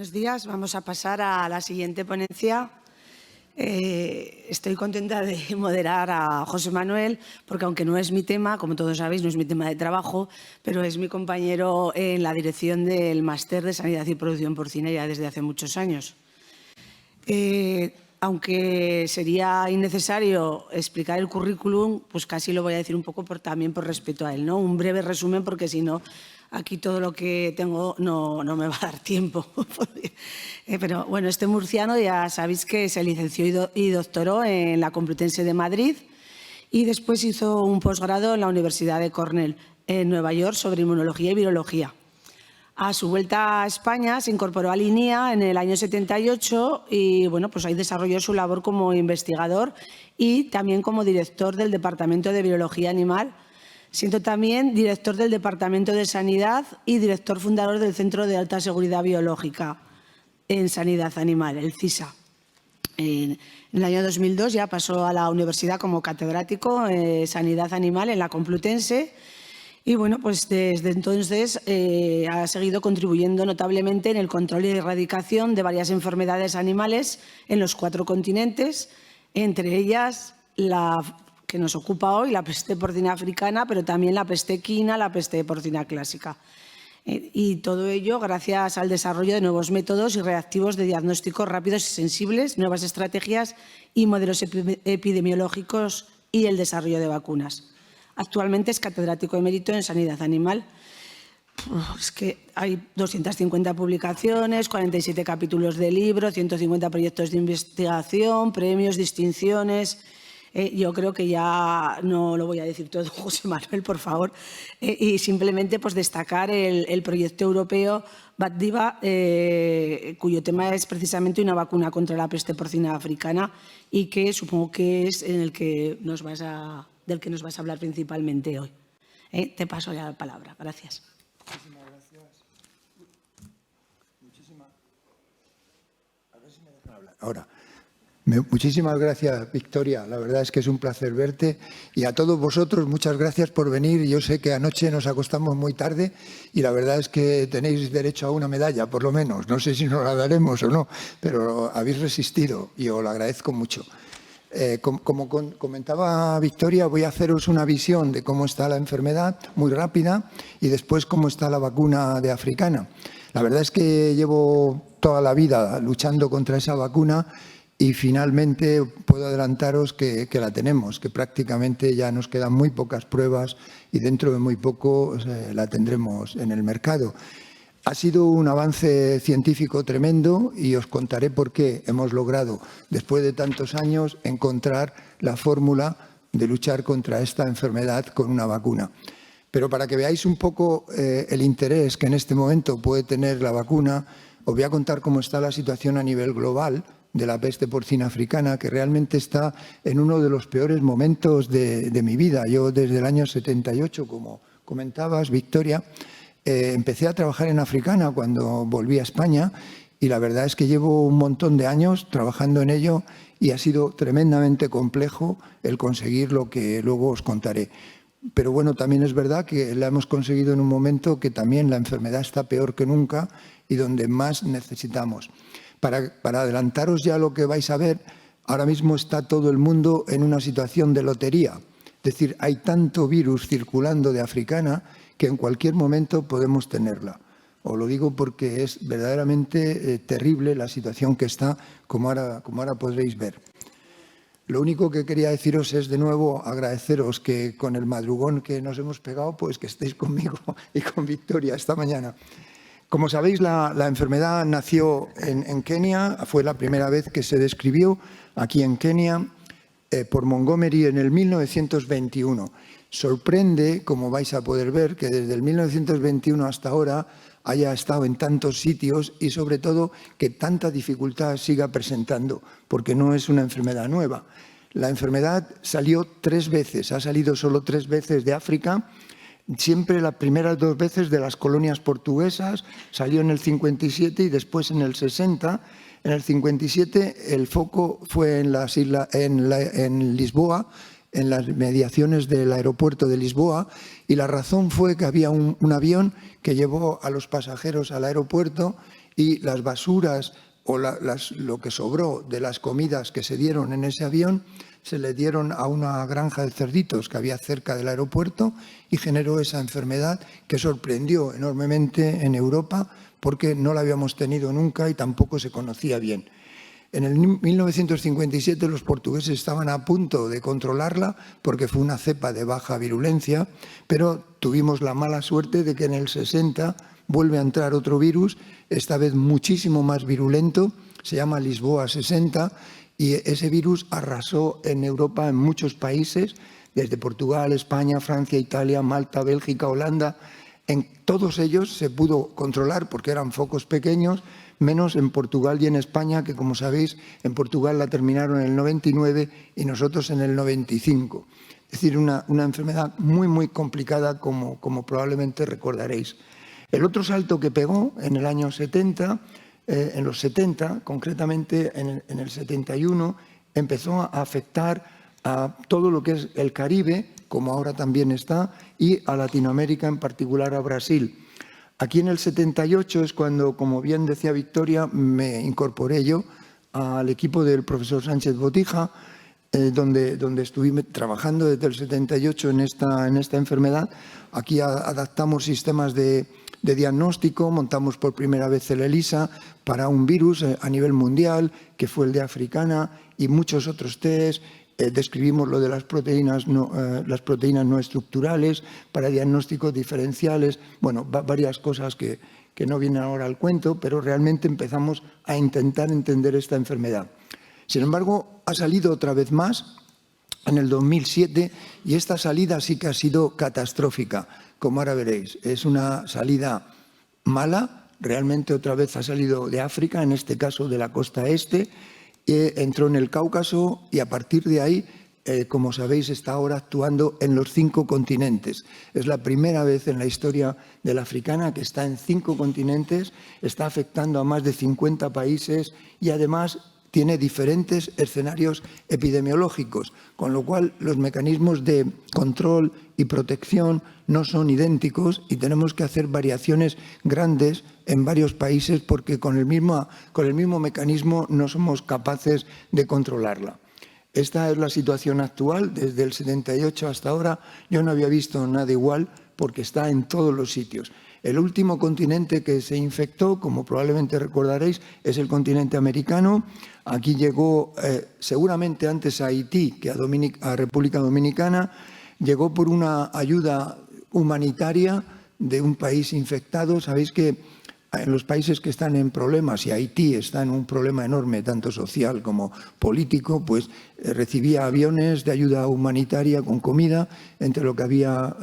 Buenos días. Vamos a pasar a la siguiente ponencia. Estoy contenta de moderar a José Manuel, porque aunque no es mi tema, como todos sabéis, no es mi tema de trabajo, pero es mi compañero en la dirección del Máster de Sanidad y Producción Porcina ya desde hace muchos años. Aunque sería innecesario explicar el currículum, pues casi lo voy a decir un poco también por respeto a él, ¿no? Un breve resumen, porque si no, aquí todo lo que tengo no me va a dar tiempo. Pero bueno, este murciano ya sabéis que se licenció y doctoró en la Complutense de Madrid y después hizo un posgrado en la Universidad de Cornell en Nueva York sobre inmunología y virología. A su vuelta a España se incorporó a l'INIA en el año 78 y bueno, pues ahí desarrolló su labor como investigador y también como director del Departamento de Biología Animal, siendo también director del Departamento de Sanidad y director fundador del Centro de Alta Seguridad Biológica en Sanidad Animal, el CISA. En el año 2002 ya pasó a la universidad como catedrático en Sanidad Animal en la Complutense. Y bueno, pues desde entonces ha seguido contribuyendo notablemente en el control y erradicación de varias enfermedades animales en los 4 continentes, entre ellas la que nos ocupa hoy, la peste porcina africana, pero también la peste equina, la peste porcina clásica. Y todo ello gracias al desarrollo de nuevos métodos y reactivos de diagnósticos rápidos y sensibles, nuevas estrategias y modelos epidemiológicos y el desarrollo de vacunas. Actualmente es catedrático emérito en Sanidad Animal. Es que hay 250 publicaciones, 47 capítulos de libro, 150 proyectos de investigación, premios, distinciones. Yo creo que ya no lo voy a decir todo, José Manuel, por favor. Y simplemente pues, destacar el proyecto europeo BAT-DIVA, cuyo tema es precisamente una vacuna contra la peste porcina africana y que supongo que es en el que del que nos vas a hablar principalmente hoy. Te paso ya la palabra. Gracias. Muchísimas gracias. A ver si me dejan hablar. Ahora. Muchísimas gracias, Victoria. La verdad es que es un placer verte. Y a todos vosotros, muchas gracias por venir. Yo sé que anoche nos acostamos muy tarde y la verdad es que tenéis derecho a una medalla, por lo menos. No sé si nos la daremos o no, pero habéis resistido y os lo agradezco mucho. Como comentaba Victoria, voy a haceros una visión de cómo está la enfermedad, muy rápida, y después cómo está la vacuna de africana. La verdad es que llevo toda la vida luchando contra esa vacuna y finalmente puedo adelantaros que la tenemos, que prácticamente ya nos quedan muy pocas pruebas y dentro de muy poco la tendremos en el mercado. Ha sido un avance científico tremendo y os contaré por qué hemos logrado, después de tantos años, encontrar la fórmula de luchar contra esta enfermedad con una vacuna. Pero para que veáis un poco el interés que en este momento puede tener la vacuna, os voy a contar cómo está la situación a nivel global de la peste porcina africana, que realmente está en uno de los peores momentos de mi vida. Yo desde el año 78, como comentabas, Victoria, empecé a trabajar en africana cuando volví a España y la verdad es que llevo un montón de años trabajando en ello y ha sido tremendamente complejo el conseguir lo que luego os contaré. Pero bueno, también es verdad que la hemos conseguido en un momento que también la enfermedad está peor que nunca y donde más necesitamos. Para adelantaros ya lo que vais a ver, ahora mismo está todo el mundo en una situación de lotería. Es decir, hay tanto virus circulando de africana que en cualquier momento podemos tenerla. Os lo digo porque es verdaderamente terrible la situación que está, como ahora podréis ver. Lo único que quería deciros es de nuevo agradeceros que con el madrugón que nos hemos pegado, pues que estéis conmigo y con Victoria esta mañana. Como sabéis, la enfermedad nació en Kenia, fue la primera vez que se describió aquí en Kenia por Montgomery en el 1921. Sorprende, como vais a poder ver, que desde el 1921 hasta ahora haya estado en tantos sitios y sobre todo que tanta dificultad siga presentando, porque no es una enfermedad nueva. La enfermedad salió 3 veces, ha salido solo 3 veces de África. Siempre las primeras 2 veces de las colonias portuguesas, salió en el 57 y después en el 60. En el 57 el foco fue en Lisboa, en las mediaciones del aeropuerto de Lisboa, y la razón fue que había un avión que llevó a los pasajeros al aeropuerto y las basuras o lo que sobró de las comidas que se dieron en ese avión se le dieron a una granja de cerditos que había cerca del aeropuerto y generó esa enfermedad que sorprendió enormemente en Europa porque no la habíamos tenido nunca y tampoco se conocía bien. En el 1957 los portugueses estaban a punto de controlarla porque fue una cepa de baja virulencia, pero tuvimos la mala suerte de que en el 60 vuelve a entrar otro virus, esta vez muchísimo más virulento, se llama Lisboa 60, y ese virus arrasó en Europa en muchos países, desde Portugal, España, Francia, Italia, Malta, Bélgica, Holanda. En todos ellos se pudo controlar porque eran focos pequeños, menos en Portugal y en España, que como sabéis, en Portugal la terminaron en el 99 y nosotros en el 95. Es decir, una enfermedad muy, muy complicada, como probablemente recordaréis. El otro salto que pegó en el año 70, en los 70, concretamente en el 71, empezó a afectar a todo lo que es el Caribe, como ahora también está, y a Latinoamérica, en particular a Brasil. Aquí en el 78 es cuando, como bien decía Victoria, me incorporé yo al equipo del profesor Sánchez Botija, donde estuve trabajando desde el 78 en esta enfermedad. Aquí adaptamos sistemas de diagnóstico, montamos por primera vez el ELISA para un virus a nivel mundial, que fue el de africana, y muchos otros test. Describimos lo de las proteínas no estructurales para diagnósticos diferenciales, bueno, varias cosas que no vienen ahora al cuento, pero realmente empezamos a intentar entender esta enfermedad. Sin embargo, ha salido otra vez más en el 2007 y esta salida sí que ha sido catastrófica, como ahora veréis. Es una salida mala, realmente otra vez ha salido de África, en este caso de la costa este, entró en el Cáucaso y a partir de ahí, como sabéis, está ahora actuando en los 5 continentes. Es la primera vez en la historia de la africana que está en 5 continentes, está afectando a más de 50 países y además tiene diferentes escenarios epidemiológicos, con lo cual los mecanismos de control y protección no son idénticos y tenemos que hacer variaciones grandes en varios países porque con el mismo mecanismo no somos capaces de controlarla. Esta es la situación actual, desde el 78 hasta ahora. Yo no había visto nada igual porque está en todos los sitios. El último continente que se infectó, como probablemente recordaréis, es el continente americano. Aquí llegó seguramente antes a Haití que a República Dominicana. Llegó por una ayuda humanitaria de un país infectado. Sabéis que en los países que están en problemas, y Haití está en un problema enorme, tanto social como político, pues recibía aviones de ayuda humanitaria con comida, entre lo que había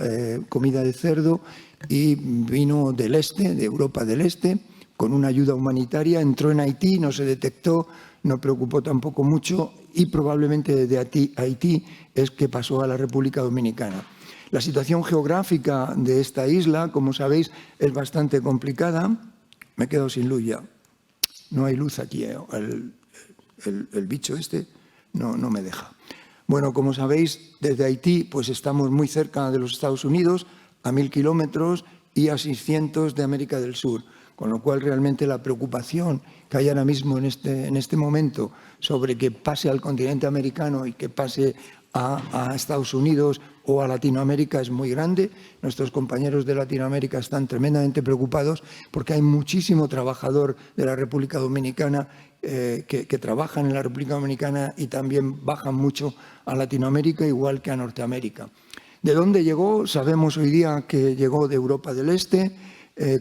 comida de cerdo, y vino del este, de Europa del Este, con una ayuda humanitaria, entró en Haití, no se detectó, no preocupó tampoco mucho y probablemente desde Haití es que pasó a la República Dominicana. La situación geográfica de esta isla, como sabéis, es bastante complicada. Me quedo sin luz ya. No hay luz aquí, el bicho este no me deja. Bueno, como sabéis, desde Haití pues estamos muy cerca de los Estados Unidos, a 1000 kilómetros y a 600 de América del Sur, con lo cual realmente la preocupación que hay ahora mismo en este momento sobre que pase al continente americano y que pase a Estados Unidos o a Latinoamérica es muy grande. Nuestros compañeros de Latinoamérica están tremendamente preocupados porque hay muchísimo trabajador de la República Dominicana que trabajan en la República Dominicana y también bajan mucho a Latinoamérica, igual que a Norteamérica. ¿De dónde llegó? Sabemos hoy día que llegó de Europa del Este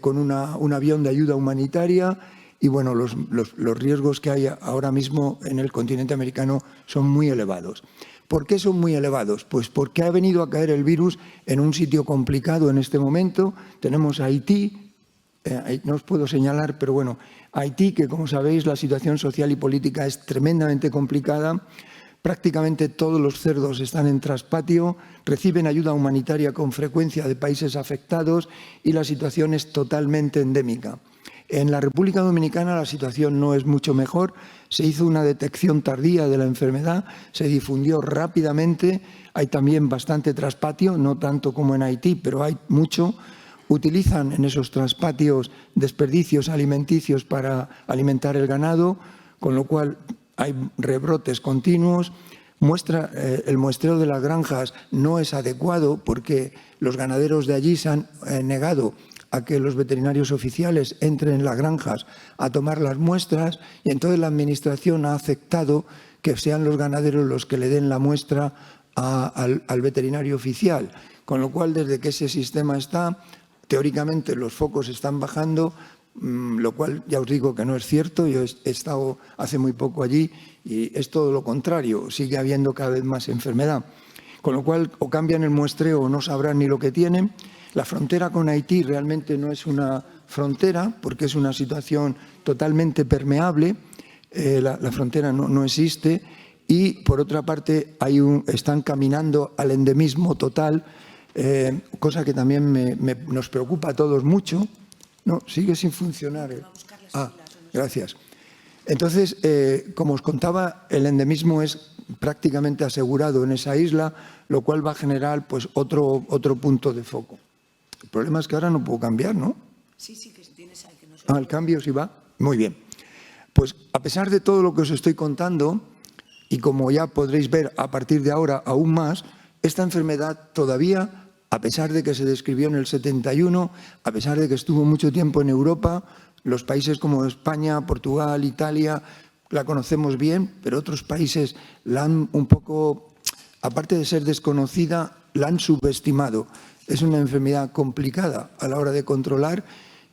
con un avión de ayuda humanitaria y bueno, los riesgos que hay ahora mismo en el continente americano son muy elevados. ¿Por qué son muy elevados? Pues porque ha venido a caer el virus en un sitio complicado en este momento. Tenemos a Haití, no os puedo señalar, pero bueno, Haití, que como sabéis la situación social y política es tremendamente complicada. Prácticamente todos los cerdos están en traspatio, reciben ayuda humanitaria con frecuencia de países afectados y la situación es totalmente endémica. En la República Dominicana la situación no es mucho mejor. Se hizo una detección tardía de la enfermedad, se difundió rápidamente. Hay también bastante traspatio, no tanto como en Haití, pero hay mucho. utilizan en esos traspatios desperdicios alimenticios para alimentar el ganado, con lo cual hay rebrotes continuos. El muestreo de las granjas no es adecuado porque los ganaderos de allí se han negado a que los veterinarios oficiales entren en las granjas a tomar las muestras, y entonces la Administración ha aceptado que sean los ganaderos los que le den la muestra al veterinario oficial. Con lo cual, desde que ese sistema está, teóricamente los focos están bajando, lo cual ya os digo que no es cierto. Yo he estado hace muy poco allí y es todo lo contrario, sigue habiendo cada vez más enfermedad. Con lo cual, o cambian el muestreo o no sabrán ni lo que tienen. La frontera con Haití realmente no es una frontera porque es una situación totalmente permeable. La frontera no existe y, por otra parte, están caminando al endemismo total, cosa que también nos preocupa a todos mucho. No, sigue sin funcionar. Gracias. Entonces, como os contaba, el endemismo es prácticamente asegurado en esa isla, lo cual va a generar pues, otro punto de foco. El problema es que ahora no puedo cambiar, ¿no? Sí, que tienes ahí. Que no el cambio sí va. Muy bien. Pues a pesar de todo lo que os estoy contando, y como ya podréis ver a partir de ahora aún más, esta enfermedad todavía, a pesar de que se describió en el 71, a pesar de que estuvo mucho tiempo en Europa, los países como España, Portugal, Italia, la conocemos bien, pero otros países la han un poco, aparte de ser desconocida, la han subestimado. Es una enfermedad complicada a la hora de controlar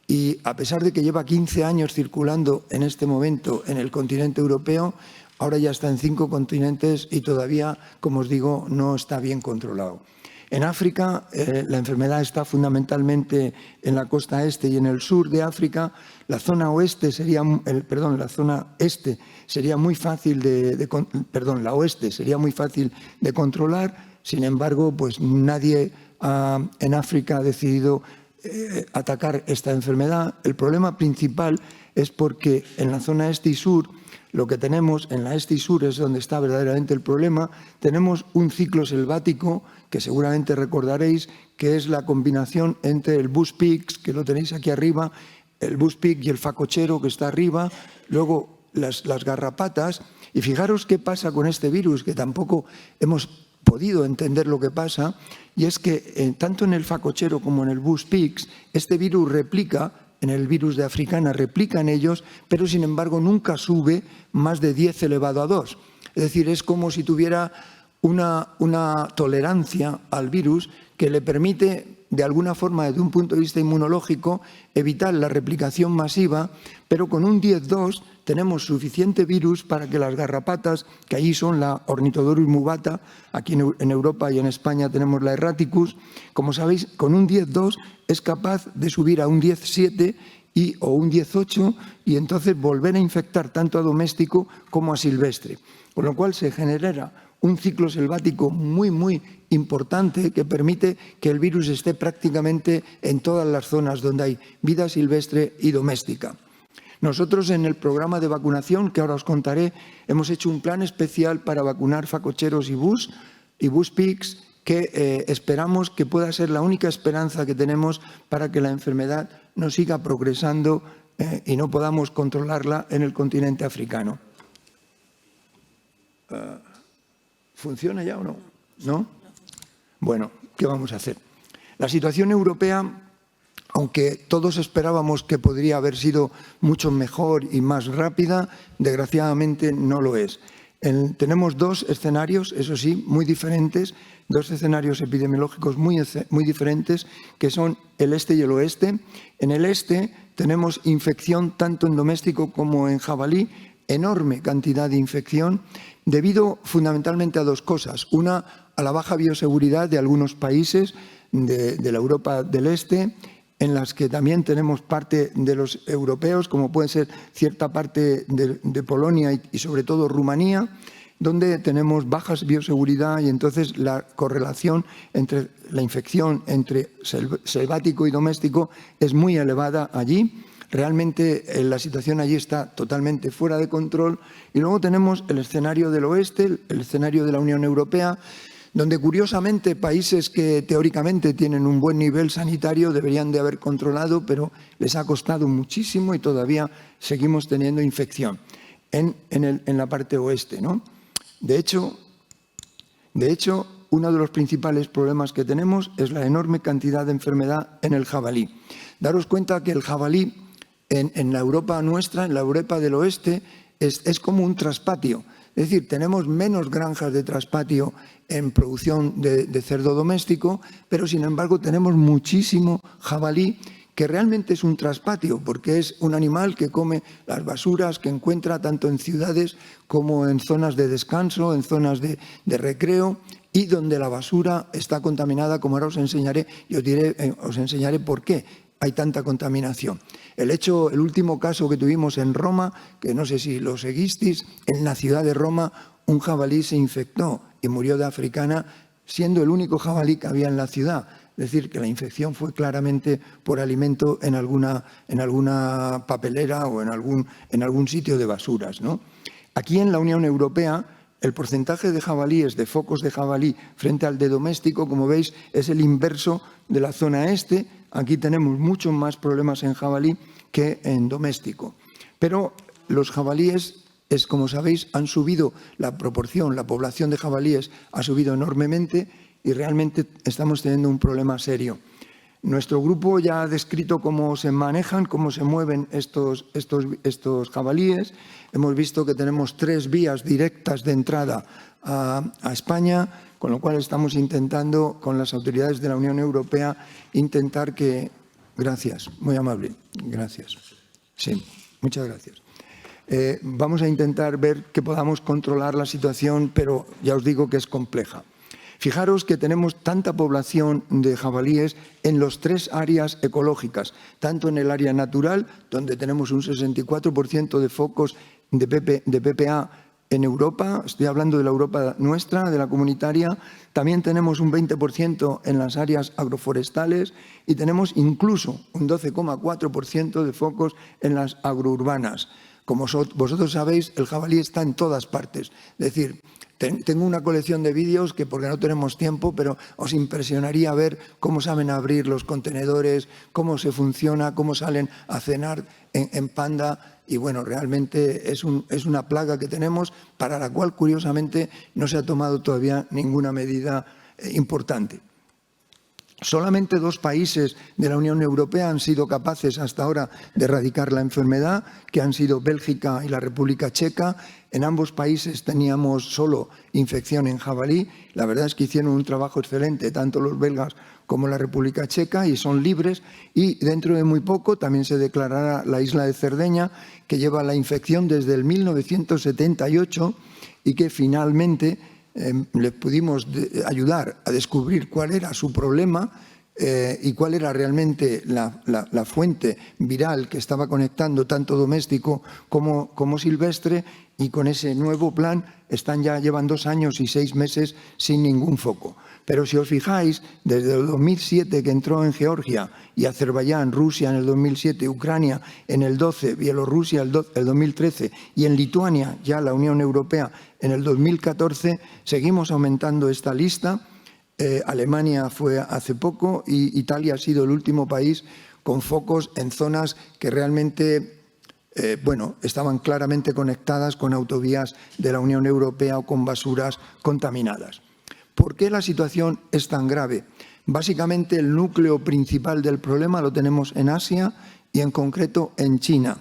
y a pesar de que lleva 15 años circulando en este momento en el continente europeo, ahora ya está en 5 continentes y todavía, como os digo, no está bien controlado. En África, la enfermedad está fundamentalmente en la costa este y en el sur de África. La zona oeste sería, la zona este sería muy fácil la oeste sería muy fácil de controlar. Sin embargo, pues nadie en África ha decidido atacar esta enfermedad. El problema principal es porque en la zona este y sur, lo que tenemos en la este y sur es donde está verdaderamente el problema. Tenemos un ciclo selvático que seguramente recordaréis, que es la combinación entre el bush pigs, que lo tenéis aquí arriba, el bush pig y el facochero que está arriba, luego las garrapatas. Y fijaros qué pasa con este virus, que tampoco hemos podido entender lo que pasa, y es que tanto en el facochero como en el bush pigs, este virus replica. En el virus de Africana replica en ellos, pero sin embargo nunca sube más de 10 elevado a 2. Es decir, es como si tuviera una tolerancia al virus que le permite, de alguna forma, desde un punto de vista inmunológico, evitar la replicación masiva, pero con un 10-2 tenemos suficiente virus para que las garrapatas, que allí son la Ornithodorus mubata, aquí en Europa y en España tenemos la Erraticus, como sabéis, con un 10-2 es capaz de subir a un 10-7 o un 10-8 y entonces volver a infectar tanto a doméstico como a silvestre. Con lo cual se genera un ciclo selvático muy, muy importante que permite que el virus esté prácticamente en todas las zonas donde hay vida silvestre y doméstica. Nosotros en el programa de vacunación, que ahora os contaré, hemos hecho un plan especial para vacunar facocheros y bush pigs, que esperamos que pueda ser la única esperanza que tenemos para que la enfermedad no siga progresando y no podamos controlarla en el continente africano. ¿Funciona ya o no? ¿No? Bueno, ¿qué vamos a hacer? La situación europea, aunque todos esperábamos que podría haber sido mucho mejor y más rápida, desgraciadamente no lo es. Tenemos dos escenarios, eso sí, muy diferentes, dos escenarios epidemiológicos muy diferentes, que son el este y el oeste. En el este tenemos infección tanto en doméstico como en jabalí, enorme cantidad de infección, debido fundamentalmente a dos cosas. Una, a la baja bioseguridad de algunos países de la Europa del Este, en las que también tenemos parte de los europeos, como puede ser cierta parte de Polonia y sobre todo Rumanía, donde tenemos bajas bioseguridad y entonces la correlación entre la infección entre selvático y doméstico es muy elevada allí. Realmente la situación allí está totalmente fuera de control. Y luego tenemos el escenario del oeste, el escenario de la Unión Europea, donde curiosamente países que teóricamente tienen un buen nivel sanitario deberían de haber controlado, pero les ha costado muchísimo y todavía seguimos teniendo infección en la parte oeste, ¿no? De hecho, uno de los principales problemas que tenemos es la enorme cantidad de enfermedad en el jabalí. Daros cuenta que el jabalí en la Europa nuestra, en la Europa del oeste, es como un traspatio. Es decir, tenemos menos granjas de traspatio en producción de cerdo doméstico, pero sin embargo tenemos muchísimo jabalí que realmente es un traspatio, porque es un animal que come las basuras que encuentra tanto en ciudades como en zonas de descanso, en zonas de recreo, y donde la basura está contaminada, como ahora os enseñaré, y os enseñaré por qué hay tanta contaminación. El último caso que tuvimos en Roma, que no sé si lo seguisteis, en la ciudad de Roma un jabalí se infectó y murió de africana, siendo el único jabalí que había en la ciudad. Es decir, que la infección fue claramente por alimento en alguna papelera o en algún sitio de basuras, ¿no? Aquí en la Unión Europea, el porcentaje de jabalíes, de focos de jabalí frente al de doméstico, como veis, es el inverso de la zona este. Aquí tenemos muchos más problemas en jabalí que en doméstico. Pero los jabalíes, como sabéis, han subido la proporción, la población de jabalíes ha subido enormemente y realmente estamos teniendo un problema serio. Nuestro grupo ya ha descrito cómo se manejan, cómo se mueven estos jabalíes. Hemos visto que tenemos 3 vías directas de entrada a España, con lo cual estamos intentando, con las autoridades de la Unión Europea, intentar que... Gracias, muy amable, gracias. Sí, muchas gracias. Vamos a intentar ver que podamos controlar la situación, pero ya os digo que es compleja. Fijaros que tenemos tanta población de jabalíes en los 3 áreas ecológicas, tanto en el área natural, donde tenemos un 64% de focos de PPA en Europa, estoy hablando de la Europa nuestra, de la comunitaria, también tenemos un 20% en las áreas agroforestales y tenemos incluso un 12,4% de focos en las agrourbanas. Como vosotros sabéis, el jabalí está en todas partes, es decir, tengo una colección de vídeos que, porque no tenemos tiempo, pero os impresionaría ver cómo saben abrir los contenedores, cómo se funciona, cómo salen a cenar en Panda. Y bueno, realmente es una plaga que tenemos para la cual, curiosamente, no se ha tomado todavía ninguna medida importante. Solamente 2 países de la Unión Europea han sido capaces hasta ahora de erradicar la enfermedad, que han sido Bélgica y la República Checa. En ambos países teníamos solo infección en jabalí. La verdad es que hicieron un trabajo excelente, tanto los belgas como la República Checa, y son libres. Y dentro de muy poco también se declarará la isla de Cerdeña, que lleva la infección desde el 1978 y que finalmente le pudimos ayudar a descubrir cuál era su problema y cuál era realmente la fuente viral que estaba conectando tanto doméstico como silvestre, y con ese nuevo plan llevan 2 años y 6 meses sin ningún foco. Pero si os fijáis, desde el 2007 que entró en Georgia y Azerbaiyán, Rusia en el 2007, Ucrania en el 12, Bielorrusia el 2013 y en Lituania ya la Unión Europea en el 2014, seguimos aumentando esta lista. Alemania fue hace poco y Italia ha sido el último país con focos en zonas que realmente estaban claramente conectadas con autovías de la Unión Europea o con basuras contaminadas. ¿Por qué la situación es tan grave? Básicamente el núcleo principal del problema lo tenemos en Asia y en concreto en China.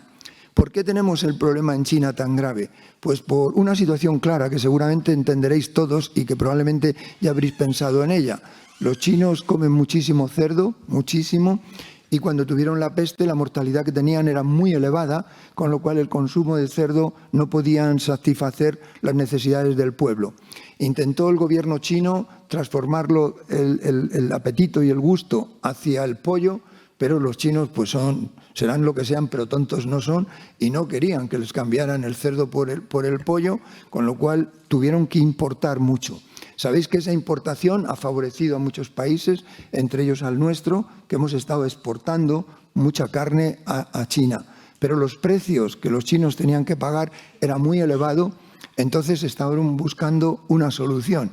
¿Por qué tenemos el problema en China tan grave? Pues por una situación clara que seguramente entenderéis todos y que probablemente ya habréis pensado en ella. Los chinos comen muchísimo cerdo, muchísimo, y cuando tuvieron la peste la mortalidad que tenían era muy elevada, con lo cual el consumo de cerdo no podían satisfacer las necesidades del pueblo. Intentó el gobierno chino transformarlo el apetito y el gusto hacia el pollo, pero los chinos pues serán lo que sean, pero tontos no son, y no querían que les cambiaran el cerdo por el pollo, con lo cual tuvieron que importar mucho. Sabéis que esa importación ha favorecido a muchos países, entre ellos al nuestro, que hemos estado exportando mucha carne a China. Pero los precios que los chinos tenían que pagar era muy elevado, entonces estaban buscando una solución.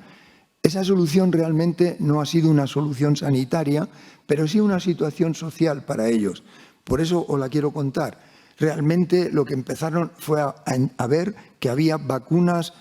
Esa solución realmente no ha sido una solución sanitaria, pero sí una situación social para ellos. Por eso os la quiero contar. Realmente lo que empezaron fue a ver que había vacunas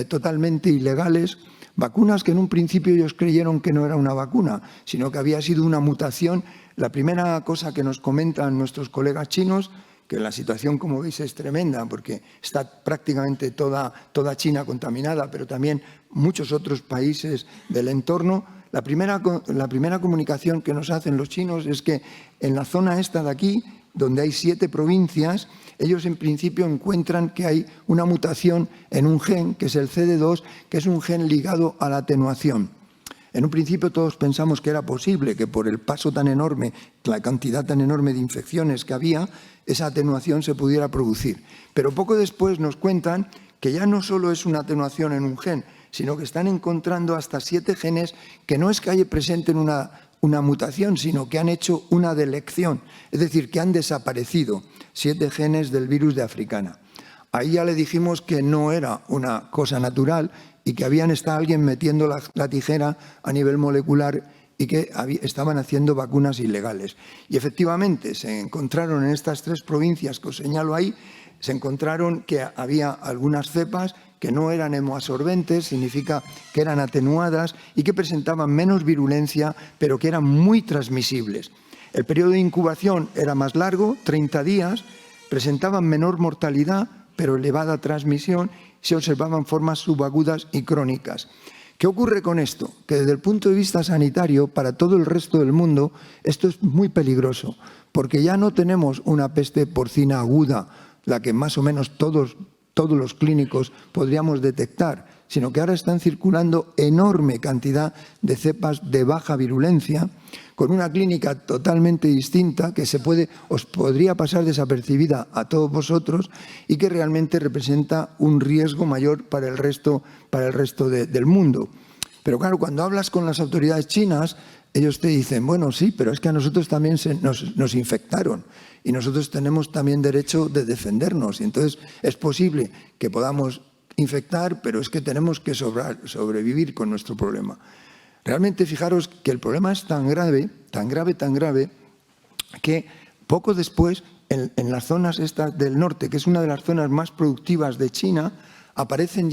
totalmente ilegales, vacunas que en un principio ellos creyeron que no era una vacuna, sino que había sido una mutación. La primera cosa que nos comentan nuestros colegas chinos, que la situación, como veis, es tremenda, porque está prácticamente toda China contaminada, pero también muchos otros países del entorno. La primera comunicación que nos hacen los chinos es que en la zona esta de aquí, donde hay 7 provincias, ellos en principio encuentran que hay una mutación en un gen, que es el CD2, que es un gen ligado a la atenuación. En un principio todos pensamos que era posible que por el paso tan enorme, la cantidad tan enorme de infecciones que había, esa atenuación se pudiera producir. Pero poco después nos cuentan que ya no solo es una atenuación en un gen, sino que están encontrando hasta 7 genes que no es que haya presente en una mutación, sino que han hecho una delección, es decir, que han desaparecido 7 genes del virus de Africana. Ahí ya le dijimos que no era una cosa natural y que habían estado alguien metiendo la tijera a nivel molecular y que estaban haciendo vacunas ilegales. Y efectivamente se encontraron en estas 3 provincias que os señalo ahí, se encontraron que había algunas cepas que no eran hemoabsorbentes, significa que eran atenuadas y que presentaban menos virulencia, pero que eran muy transmisibles. El periodo de incubación era más largo, 30 días, presentaban menor mortalidad, pero elevada transmisión, se observaban formas subagudas y crónicas. ¿Qué ocurre con esto? Que desde el punto de vista sanitario, para todo el resto del mundo, esto es muy peligroso, porque ya no tenemos una peste porcina aguda, la que más o menos todos los clínicos podríamos detectar, sino que ahora están circulando enorme cantidad de cepas de baja virulencia, con una clínica totalmente distinta que os podría pasar desapercibida a todos vosotros y que realmente representa un riesgo mayor para el resto del mundo. Pero claro, cuando hablas con las autoridades chinas, ellos te dicen, bueno, sí, pero es que a nosotros también nos infectaron y nosotros tenemos también derecho de defendernos. Y entonces es posible que podamos infectar, pero es que tenemos que sobrevivir con nuestro problema. Realmente fijaros que el problema es tan grave, que poco después, en las zonas estas del norte, que es una de las zonas más productivas de China, aparecen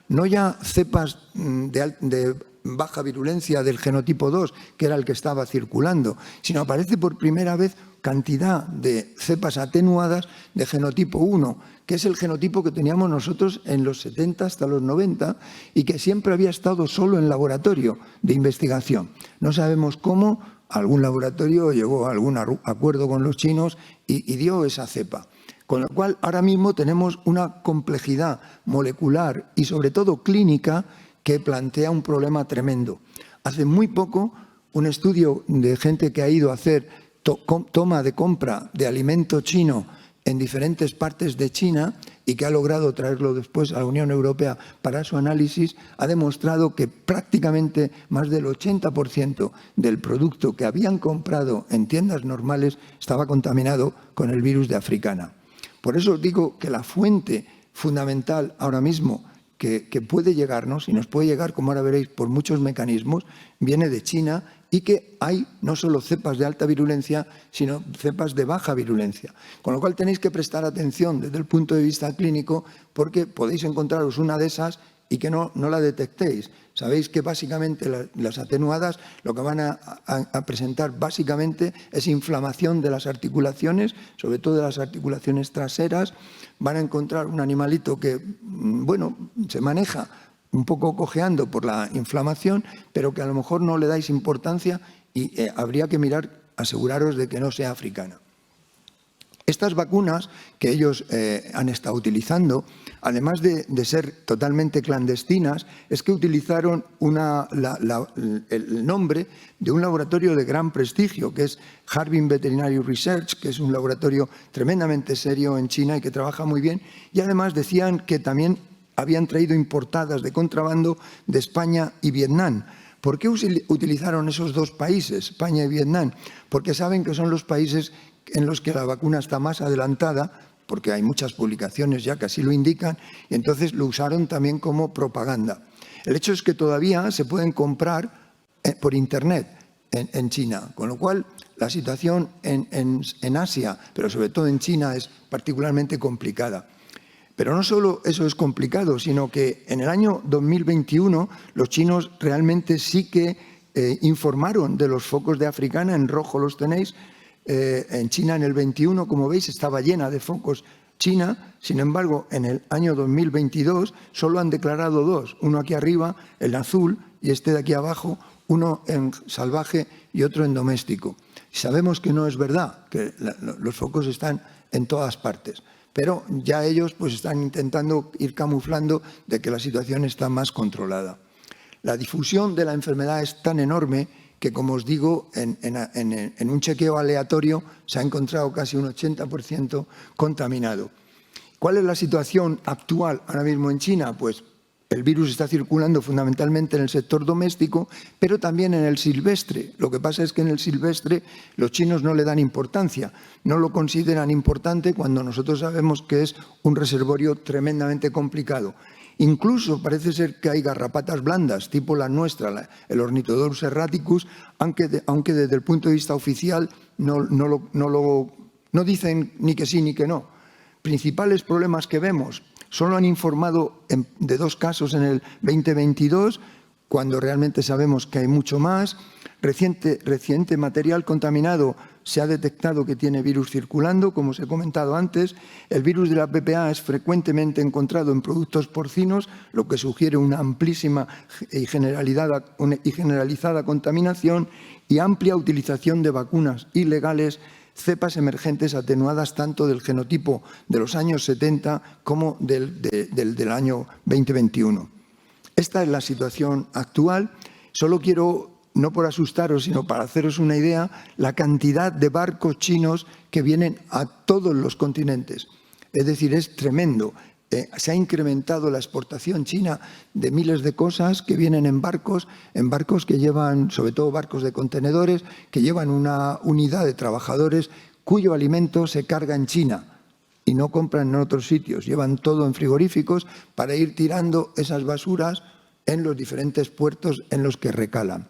no ya cepas de baja virulencia del genotipo 2, que era el que estaba circulando, sino aparece por primera vez cantidad de cepas atenuadas de genotipo 1, que es el genotipo que teníamos nosotros en los 70 hasta los 90 y que siempre había estado solo en laboratorio de investigación. No sabemos cómo, algún laboratorio llegó a algún acuerdo con los chinos y dio esa cepa. Con lo cual, ahora mismo tenemos una complejidad molecular y sobre todo clínica que plantea un problema tremendo. Hace muy poco, un estudio de gente que ha ido a hacer toma de compra de alimento chino en diferentes partes de China y que ha logrado traerlo después a la Unión Europea para su análisis, ha demostrado que prácticamente más del 80% del producto que habían comprado en tiendas normales estaba contaminado con el virus de Africana. Por eso os digo que la fuente fundamental ahora mismo que puede llegarnos, y nos puede llegar, como ahora veréis, por muchos mecanismos, viene de China y que hay no solo cepas de alta virulencia, sino cepas de baja virulencia. Con lo cual tenéis que prestar atención desde el punto de vista clínico porque podéis encontraros una de esas y que no la detectéis. Sabéis que básicamente las atenuadas lo que van a presentar básicamente es inflamación de las articulaciones, sobre todo de las articulaciones traseras. Van a encontrar un animalito que, bueno, se maneja un poco cojeando por la inflamación, pero que a lo mejor no le dais importancia y habría que aseguraros de que no sea africana. Estas vacunas que ellos han estado utilizando, además de ser totalmente clandestinas, es que utilizaron el nombre de un laboratorio de gran prestigio, que es Harbin Veterinary Research, que es un laboratorio tremendamente serio en China y que trabaja muy bien. Y además decían que también habían traído importadas de contrabando de España y Vietnam. ¿Por qué utilizaron esos dos países, España y Vietnam? Porque saben que son los países en los que la vacuna está más adelantada, porque hay muchas publicaciones ya que así lo indican, y entonces lo usaron también como propaganda. El hecho es que todavía se pueden comprar por Internet en China, con lo cual la situación en Asia, pero sobre todo en China, es particularmente complicada. Pero no solo eso es complicado, sino que en el año 2021 los chinos realmente sí que informaron de los focos de africana, en rojo los tenéis. En China en el 21, como veis, estaba llena de focos China. Sin embargo, en el año 2022 solo han declarado 2, uno aquí arriba, el azul, y este de aquí abajo, uno en salvaje y otro en doméstico. Sabemos que no es verdad, que los focos están en todas partes, pero ya ellos pues están intentando ir camuflando de que la situación está más controlada. La difusión de la enfermedad es tan enorme que, como os digo, en un chequeo aleatorio se ha encontrado casi un 80% contaminado. ¿Cuál es la situación actual ahora mismo en China? Pues el virus está circulando fundamentalmente en el sector doméstico, pero también en el silvestre. Lo que pasa es que en el silvestre los chinos no le dan importancia, no lo consideran importante cuando nosotros sabemos que es un reservorio tremendamente complicado. Incluso parece ser que hay garrapatas blandas, tipo la nuestra, el Ornithodorus erraticus, aunque desde el punto de vista oficial no dicen ni que sí ni que no. Principales problemas que vemos. Solo han informado de 2 casos en el 2022, cuando realmente sabemos que hay mucho más. Reciente material contaminado se ha detectado que tiene virus circulando, como os he comentado antes. El virus de la PPA es frecuentemente encontrado en productos porcinos, lo que sugiere una amplísima y generalizada contaminación y amplia utilización de vacunas ilegales, cepas emergentes atenuadas tanto del genotipo de los años 70 como del año 2021. Esta es la situación actual. Solo quiero, no por asustaros, sino para haceros una idea, la cantidad de barcos chinos que vienen a todos los continentes. Es decir, es tremendo. Se ha incrementado la exportación china de miles de cosas que vienen en barcos que llevan, sobre todo barcos de contenedores, que llevan una unidad de trabajadores cuyo alimento se carga en China y no compran en otros sitios. Llevan todo en frigoríficos para ir tirando esas basuras en los diferentes puertos en los que recalan.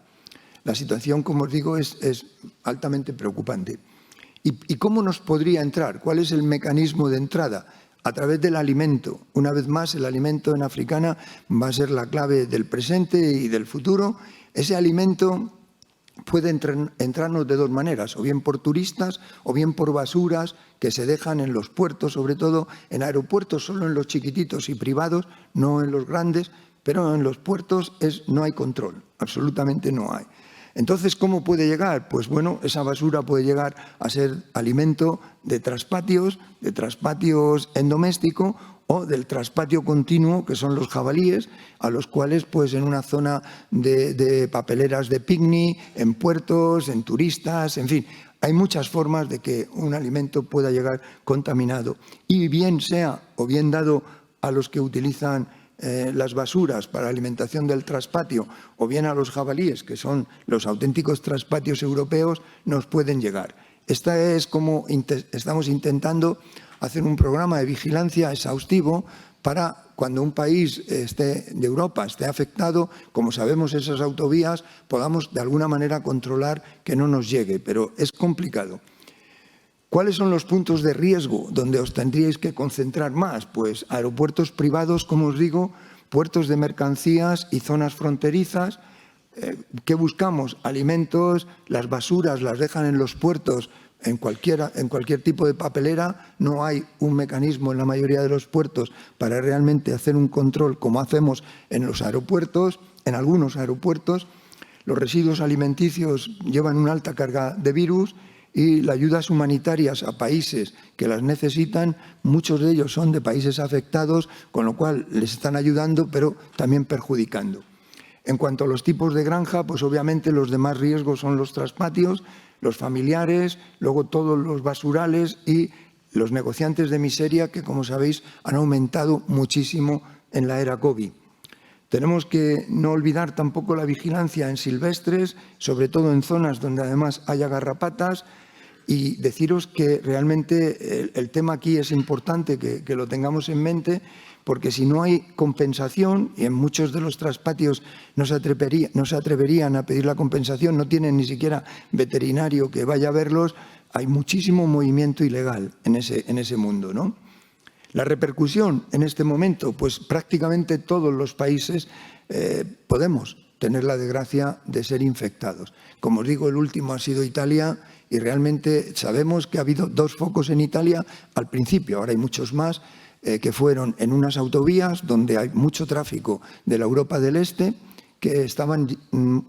La situación, como os digo, es altamente preocupante. ¿Y cómo nos podría entrar? ¿Cuál es el mecanismo de entrada? A través del alimento. Una vez más, el alimento en africana va a ser la clave del presente y del futuro. Ese alimento puede entrarnos de 2 maneras, o bien por turistas o bien por basuras que se dejan en los puertos, sobre todo en aeropuertos, solo en los chiquititos y privados, no en los grandes, pero en los puertos no hay control, absolutamente no hay. Entonces, ¿cómo puede llegar? Pues bueno, esa basura puede llegar a ser alimento de traspatios en doméstico o del traspatio continuo, que son los jabalíes, a los cuales pues en una zona de papeleras de picnic, en puertos, en turistas, en fin. Hay muchas formas de que un alimento pueda llegar contaminado y bien sea o bien dado a los que utilizan las basuras para alimentación del traspatio o bien a los jabalíes, que son los auténticos traspatios europeos, nos pueden llegar. Esta es como estamos intentando hacer un programa de vigilancia exhaustivo para cuando un país de Europa esté afectado, como sabemos esas autovías, podamos de alguna manera controlar que no nos llegue, pero es complicado. ¿Cuáles son los puntos de riesgo donde os tendríais que concentrar más? Pues aeropuertos privados, como os digo, puertos de mercancías y zonas fronterizas. ¿Qué buscamos? Alimentos, las basuras las dejan en los puertos, en cualquier tipo de papelera. No hay un mecanismo en la mayoría de los puertos para realmente hacer un control como hacemos en los aeropuertos, en algunos aeropuertos. Los residuos alimenticios llevan una alta carga de virus y las ayudas humanitarias a países que las necesitan, muchos de ellos son de países afectados, con lo cual les están ayudando, pero también perjudicando. En cuanto a los tipos de granja, pues obviamente los de más riesgo son los traspatios, los familiares, luego todos los basurales y los negociantes de miseria que, como sabéis, han aumentado muchísimo en la era COVID. Tenemos que no olvidar tampoco la vigilancia en silvestres, sobre todo en zonas donde además haya garrapatas. y deciros que realmente el tema aquí es importante que lo tengamos en mente, porque si no hay compensación, y en muchos de los traspatios no se atreverían a pedir la compensación, no tienen ni siquiera veterinario que vaya a verlos, hay muchísimo movimiento ilegal en ese mundo, ¿no? La repercusión en este momento, pues prácticamente todos los países podemos tener la desgracia de ser infectados. Como os digo, el último ha sido Italia y realmente sabemos que ha habido 2 focos en Italia al principio, ahora hay muchos más, que fueron en unas autovías donde hay mucho tráfico de la Europa del Este, que estaban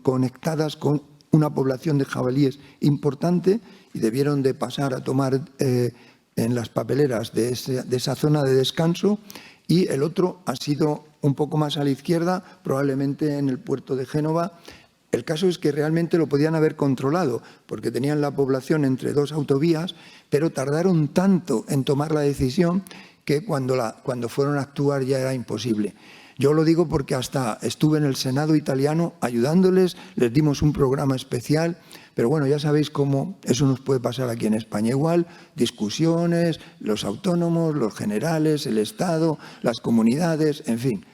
conectadas con una población de jabalíes importante y debieron de pasar a tomar en las papeleras de esa zona de descanso, y el otro ha sido un poco más a la izquierda, probablemente en el puerto de Génova. El caso es que realmente lo podían haber controlado, porque tenían la población entre 2 autovías, pero tardaron tanto en tomar la decisión que cuando fueron a actuar ya era imposible. Yo lo digo porque hasta estuve en el Senado italiano ayudándoles, les dimos un programa especial, pero bueno, ya sabéis cómo eso nos puede pasar aquí en España igual, discusiones, los autónomos, los generales, el Estado, las comunidades, en fin.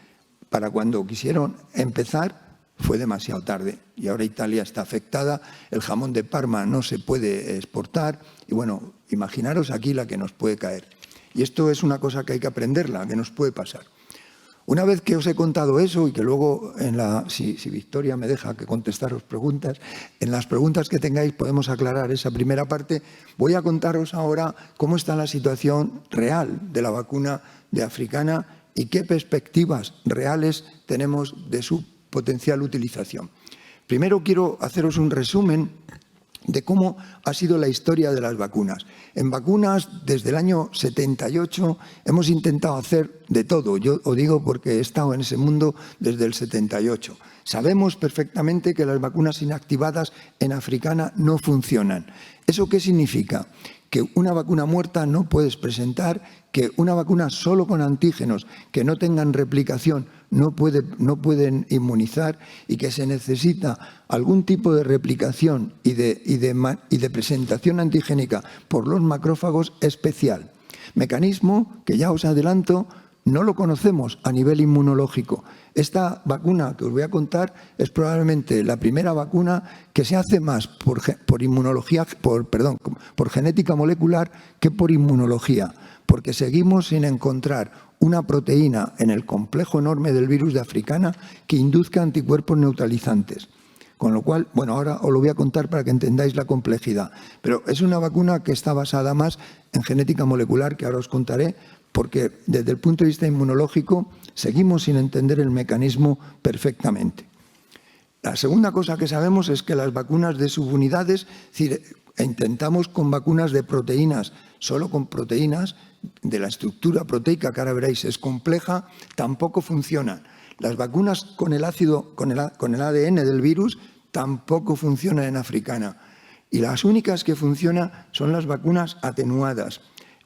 Para cuando quisieron empezar fue demasiado tarde y ahora Italia está afectada, el jamón de Parma no se puede exportar y bueno, imaginaros aquí la que nos puede caer. Y esto es una cosa que hay que aprenderla, que nos puede pasar. Una vez que os he contado eso y que luego, si Victoria me deja que contestaros preguntas, en las preguntas que tengáis podemos aclarar esa primera parte, voy a contaros ahora cómo está la situación real de la vacuna de africana y qué perspectivas reales tenemos de su potencial utilización. Primero quiero haceros un resumen de cómo ha sido la historia de las vacunas. En vacunas, desde el año 78, hemos intentado hacer de todo. Yo os digo porque he estado en ese mundo desde el 78. Sabemos perfectamente que las vacunas inactivadas en africana no funcionan. ¿Eso qué significa? Que una vacuna muerta no puedes presentar, que una vacuna solo con antígenos que no tengan replicación no pueden inmunizar y que se necesita algún tipo de replicación y de presentación antigénica por los macrófagos especial. Mecanismo que ya os adelanto no lo conocemos a nivel inmunológico. Esta vacuna que os voy a contar es probablemente la primera vacuna que se hace más por genética molecular que por inmunología, porque seguimos sin encontrar una proteína en el complejo enorme del virus de africana que induzca anticuerpos neutralizantes. Con lo cual, bueno, ahora os lo voy a contar para que entendáis la complejidad. Pero es una vacuna que está basada más en genética molecular, que ahora os contaré, porque desde el punto de vista inmunológico seguimos sin entender el mecanismo perfectamente. La segunda cosa que sabemos es que las vacunas de subunidades, es decir, intentamos con vacunas de proteínas, solo con proteínas de la estructura proteica, que ahora veréis es compleja, tampoco funcionan. Las vacunas con el ADN del virus tampoco funcionan en africana. Y las únicas que funcionan son las vacunas atenuadas.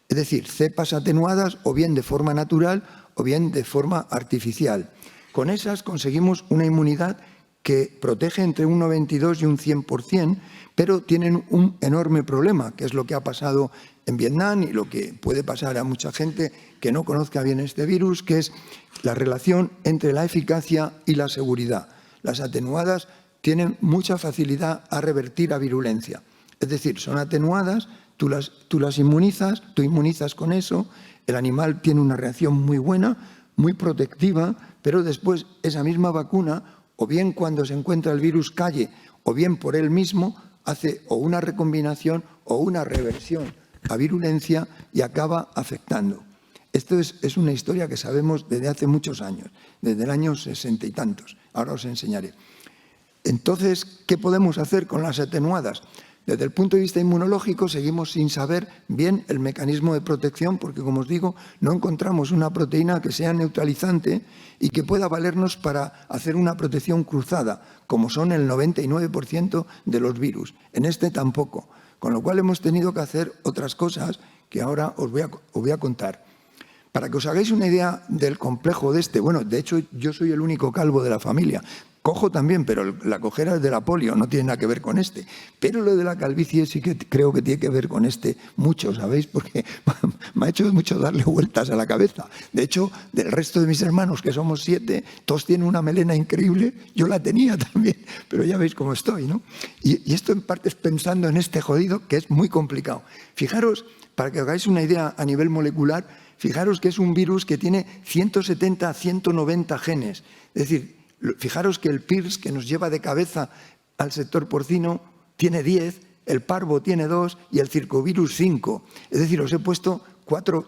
Es decir, cepas atenuadas o bien de forma natural o bien de forma artificial. Con esas conseguimos una inmunidad que protege entre un 92 y un 100%, pero tienen un enorme problema, que es lo que ha pasado en Vietnam y lo que puede pasar a mucha gente que no conozca bien este virus, que es la relación entre la eficacia y la seguridad. Las atenuadas tienen mucha facilidad a revertir a virulencia. Es decir, son atenuadas, tú las inmunizas, tú inmunizas con eso, el animal tiene una reacción muy buena, muy protectiva, pero después esa misma vacuna, o bien cuando se encuentra el virus calle, o bien por él mismo, hace o una recombinación o una reversión a virulencia y acaba afectando. Esto es una historia que sabemos desde hace muchos años, desde el año 60 y tantos. Ahora os enseñaré. Entonces, ¿qué podemos hacer con las atenuadas? Desde el punto de vista inmunológico seguimos sin saber bien el mecanismo de protección porque, como os digo, no encontramos una proteína que sea neutralizante y que pueda valernos para hacer una protección cruzada, como son el 99% de los virus. En este tampoco. Con lo cual hemos tenido que hacer otras cosas que ahora os voy a contar. Para que os hagáis una idea del complejo de este, bueno, de hecho yo soy el único calvo de la familia. Cojo también, pero la cojera es de la polio, no tiene nada que ver con este. Pero lo de la calvicie sí que creo que tiene que ver con este mucho, ¿sabéis? Porque me ha hecho mucho darle vueltas a la cabeza. De hecho, del resto de mis hermanos, que somos 7, todos tienen una melena increíble. Yo la tenía también, pero ya veis cómo estoy, ¿no? Y esto en parte es pensando en este jodido, que es muy complicado. Fijaros, para que os hagáis una idea a nivel molecular, fijaros que es un virus que tiene 170 a 190 genes. Es decir, fijaros que el PIRS, que nos lleva de cabeza al sector porcino, tiene 10, el parvo tiene 2 y el circovirus 5. Es decir, os he puesto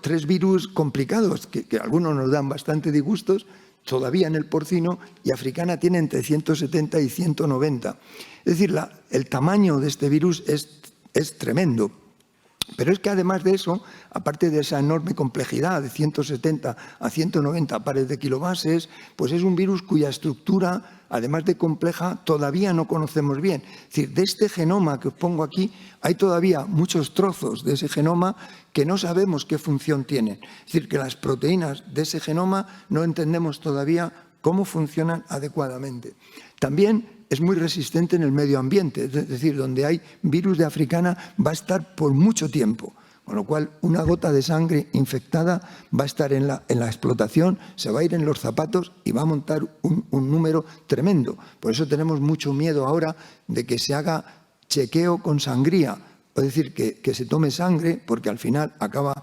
3 virus complicados, que algunos nos dan bastante disgustos, todavía en el porcino, y africana tiene entre 170 y 190. Es decir, el tamaño de este virus es tremendo. Pero es que además de eso, aparte de esa enorme complejidad de 170 a 190 pares de kilobases, pues es un virus cuya estructura, además de compleja, todavía no conocemos bien. Es decir, de este genoma que os pongo aquí, hay todavía muchos trozos de ese genoma que no sabemos qué función tienen. Es decir, que las proteínas de ese genoma no entendemos todavía cómo funcionan adecuadamente. También es muy resistente en el medio ambiente, es decir, donde hay virus de africana va a estar por mucho tiempo, con lo cual una gota de sangre infectada va a estar en la explotación, se va a ir en los zapatos y va a montar un número tremendo. Por eso tenemos mucho miedo ahora de que se haga chequeo con sangría, es decir, que se tome sangre, porque al final acaba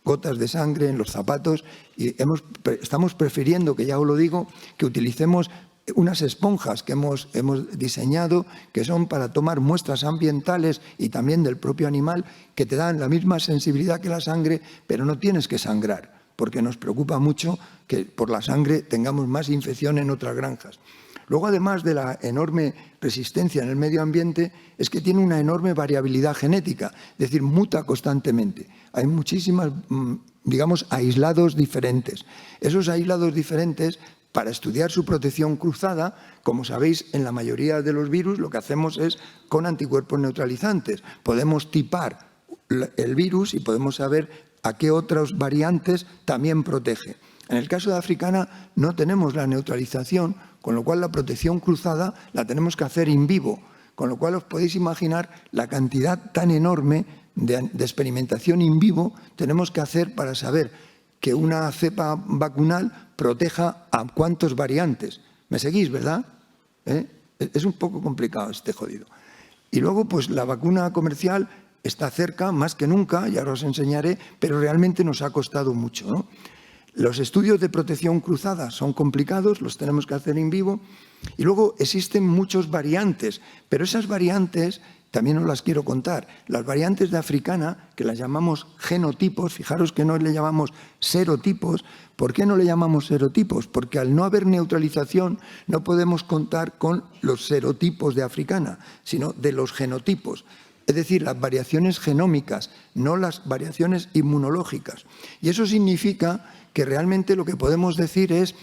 gotas de sangre en los zapatos y estamos prefiriendo, que ya os lo digo, que utilicemos unas esponjas que hemos diseñado, que son para tomar muestras ambientales y también del propio animal, que te dan la misma sensibilidad que la sangre, pero no tienes que sangrar, porque nos preocupa mucho que por la sangre tengamos más infección en otras granjas. Luego, además de la enorme resistencia en el medio ambiente, es que tiene una enorme variabilidad genética, es decir, muta constantemente. Hay muchísimas, digamos, aislados diferentes. Esos aislados diferentes, para estudiar su protección cruzada, como sabéis, en la mayoría de los virus lo que hacemos es con anticuerpos neutralizantes. Podemos tipar el virus y podemos saber a qué otras variantes también protege. En el caso de africana no tenemos la neutralización, con lo cual la protección cruzada la tenemos que hacer in vivo, con lo cual os podéis imaginar la cantidad tan enorme de experimentación in vivo tenemos que hacer para saber que una cepa vacunal proteja a cuántos variantes. ¿Me seguís, verdad? Es un poco complicado este jodido. Y luego, pues la vacuna comercial está cerca, más que nunca, ya os enseñaré, pero realmente nos ha costado mucho, ¿no? Los estudios de protección cruzada son complicados, los tenemos que hacer en vivo. Y luego existen muchas variantes, pero esas variantes también os las quiero contar. Las variantes de africana, que las llamamos genotipos, fijaros que no le llamamos serotipos. ¿Por qué no le llamamos serotipos? Porque al no haber neutralización no podemos contar con los serotipos de africana, sino de los genotipos. Es decir, las variaciones genómicas, no las variaciones inmunológicas. Y eso significa que realmente lo que podemos decir es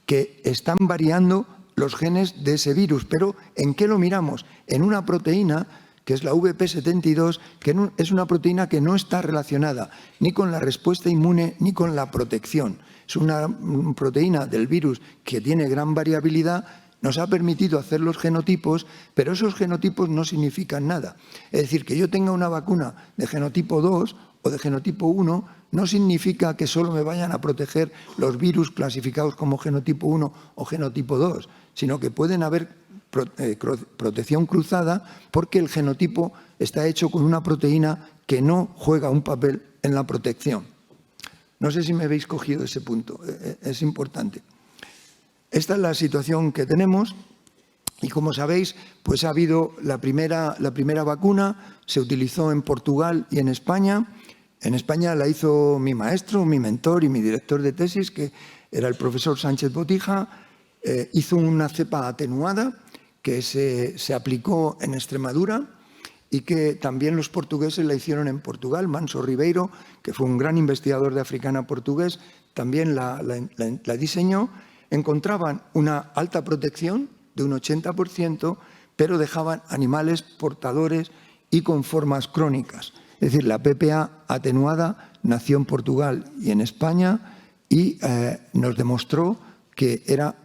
que están variando los genes de ese virus. Pero ¿en qué lo miramos? En una proteína, que es la VP72, que es una proteína que no está relacionada ni con la respuesta inmune ni con la protección. Es una proteína del virus que tiene gran variabilidad, nos ha permitido hacer los genotipos, pero esos genotipos no significan nada. Es decir, que yo tenga una vacuna de genotipo 2 o de genotipo 1 no significa que solo me vayan a proteger los virus clasificados como genotipo 1 o genotipo 2, sino que pueden haber protección cruzada porque el genotipo está hecho con una proteína que no juega un papel en la protección. No sé si me habéis cogido ese punto, es importante. Esta es la situación que tenemos y, como sabéis, pues ha habido la primera vacuna, se utilizó en Portugal y en España. En España la hizo mi maestro, mi mentor y mi director de tesis, que era el profesor Sánchez Botija. Hizo una cepa atenuada que se aplicó en Extremadura y que también los portugueses la hicieron en Portugal. Manso Ribeiro, que fue un gran investigador de africana portugués, también la diseñó. Encontraban una alta protección de un 80%, pero dejaban animales portadores y con formas crónicas. Es decir, la PPA atenuada nació en Portugal y en España y nos demostró que era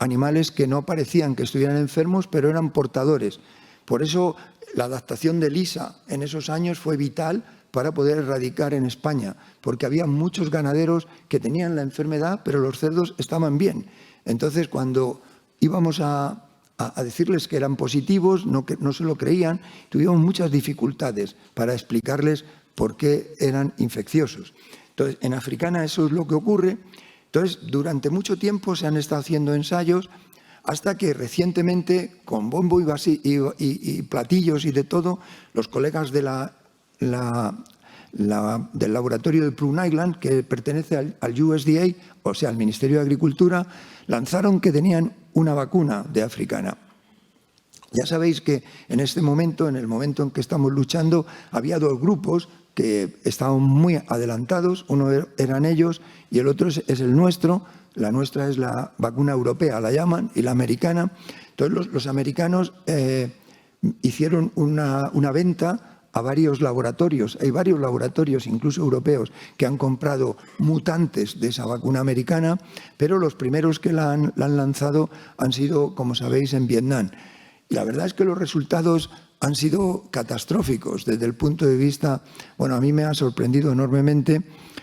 animales que no parecían que estuvieran enfermos, pero eran portadores. Por eso la adaptación de Lisa en esos años fue vital para poder erradicar en España, porque había muchos ganaderos que tenían la enfermedad, pero los cerdos estaban bien. Entonces, cuando íbamos a decirles que eran positivos, no se lo creían, tuvimos muchas dificultades para explicarles por qué eran infecciosos. Entonces, en Africana eso es lo que ocurre. Entonces, durante mucho tiempo se han estado haciendo ensayos hasta que recientemente, con bombo y platillos y de todo, los colegas de del laboratorio de Plum Island, que pertenece al USDA, o sea, al Ministerio de Agricultura, lanzaron que tenían una vacuna de Africana. Ya sabéis que en este momento, en el momento en que estamos luchando, había dos grupos que estaban muy adelantados, uno eran ellos y el otro es el nuestro. La nuestra es la vacuna europea, la llaman, y la americana. Entonces los americanos hicieron una venta a varios laboratorios. Hay varios laboratorios, incluso europeos, que han comprado mutantes de esa vacuna americana, pero los primeros que la han lanzado han sido, como sabéis, en Vietnam. Y la verdad es que los resultados han sido catastróficos desde el punto de vista, bueno, a mí me ha sorprendido enormemente.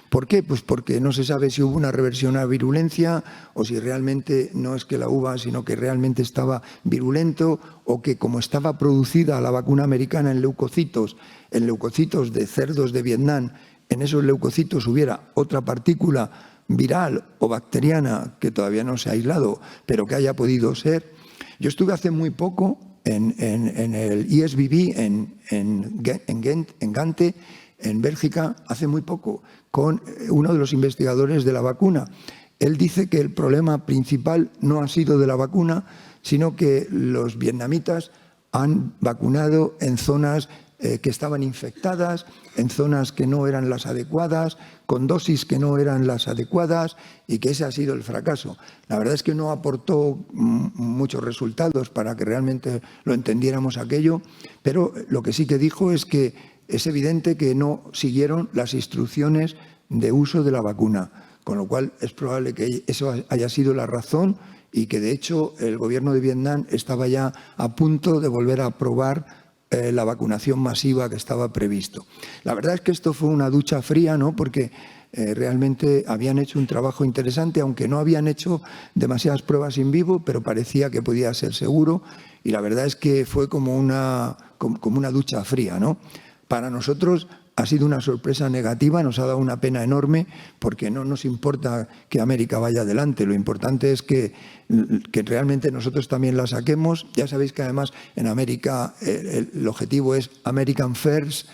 ¿Por qué? Pues porque no se sabe si hubo una reversión a virulencia o si realmente no es que la hubo, sino que realmente estaba virulento, o que como estaba producida la vacuna americana en leucocitos de cerdos de Vietnam, en esos leucocitos hubiera otra partícula viral o bacteriana que todavía no se ha aislado, pero que haya podido ser. Yo estuve hace muy poco en el ISBB en Gante, en Bélgica, hace muy poco, con uno de los investigadores de la vacuna. Él dice que el problema principal no ha sido de la vacuna, sino que los vietnamitas han vacunado en zonas que estaban infectadas, en zonas que no eran las adecuadas, con dosis que no eran las adecuadas, y que ese ha sido el fracaso. La verdad es que no aportó muchos resultados para que realmente lo entendiéramos aquello, pero lo que sí que dijo es que es evidente que no siguieron las instrucciones de uso de la vacuna, con lo cual es probable que eso haya sido la razón y que de hecho el gobierno de Vietnam estaba ya a punto de volver a aprobar la vacunación masiva que estaba previsto. La verdad es que esto fue una ducha fría, ¿no? Porque realmente habían hecho un trabajo interesante, aunque no habían hecho demasiadas pruebas in vivo, pero parecía que podía ser seguro, y la verdad es que fue como una ducha fría, ¿no? Para nosotros ha sido una sorpresa negativa, nos ha dado una pena enorme, porque no nos importa que América vaya adelante, lo importante es que realmente nosotros también la saquemos. Ya sabéis que además en América el objetivo es American First,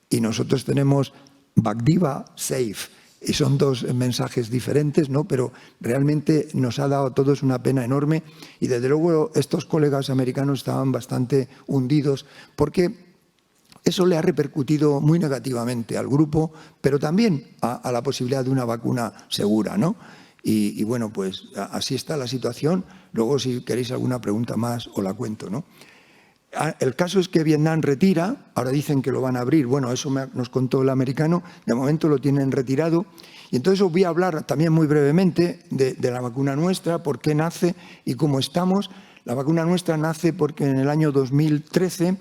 y nosotros tenemos Vacdiva Safe, y son dos mensajes diferentes, ¿no? Pero realmente nos ha dado a todos una pena enorme, y desde luego estos colegas americanos estaban bastante hundidos, porque eso le ha repercutido muy negativamente al grupo, pero también a la posibilidad de una vacuna segura, ¿no? Y bueno, pues así está la situación. Luego, si queréis alguna pregunta más, os la cuento, ¿no? El caso es que Vietnam retira, ahora dicen que lo van a abrir, bueno, eso nos contó el americano, de momento lo tienen retirado. Y entonces os voy a hablar también muy brevemente de la vacuna nuestra, por qué nace y cómo estamos. La vacuna nuestra nace porque en el año 2018,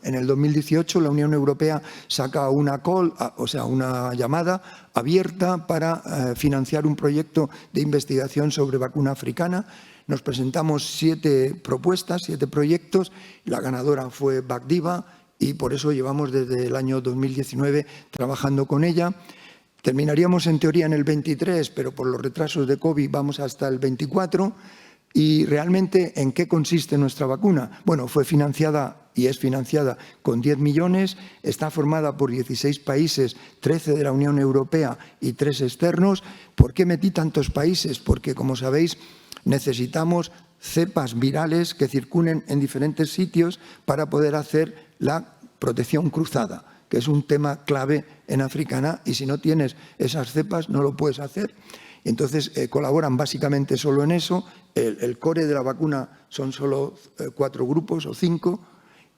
en el 2018 la Unión Europea saca una call, o sea, una llamada abierta para financiar un proyecto de investigación sobre vacuna africana. Nos presentamos 7 propuestas, 7 proyectos, la ganadora fue Vacdiva y por eso llevamos desde el año 2019 trabajando con ella. Terminaríamos en teoría en el 23, pero por los retrasos de COVID vamos hasta el 24. ¿Y realmente en qué consiste nuestra vacuna? Bueno, fue financiada y es financiada con 10 millones, está formada por 16 países, 13 de la Unión Europea y 3 externos. ¿Por qué metí tantos países? Porque, como sabéis, necesitamos cepas virales que circulen en diferentes sitios para poder hacer la protección cruzada, que es un tema clave en Africana, y si no tienes esas cepas no lo puedes hacer. Entonces, colaboran básicamente solo en eso. El core de la vacuna son solo 4 grupos o 5.